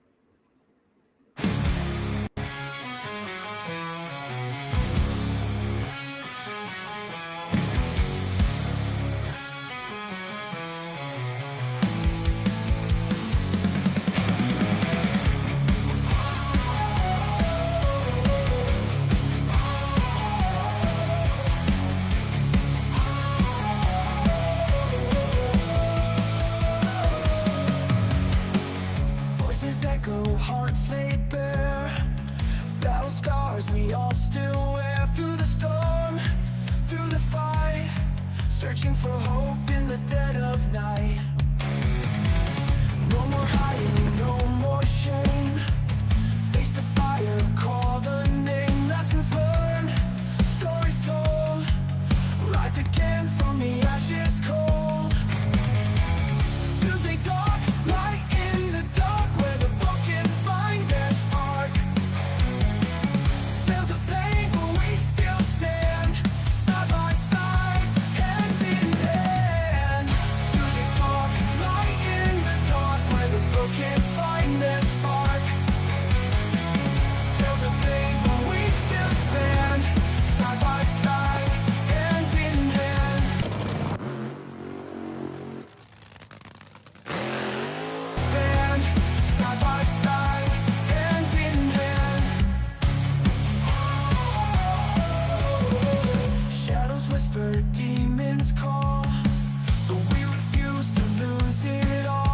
Echo, hearts laid bare, battle scars we all still wear. Through the storm, through the fight, searching for hope in the dead of night. No more hiding, no more shame. Face the fire, call the name. Lessons learned, stories told. Rise again from the ashes cold. Tuesday Talk, light in the dark, where the broken find their spark. Tales of pain, but we still stand side by side, hand in hand. Tuesday Talk, light in the dark, where the broken find their spark. Tales of pain, but we still stand side by side, hand in hand. Stand side by side, hand in hand. Shadows whisper, demons call. refuse to lose it all.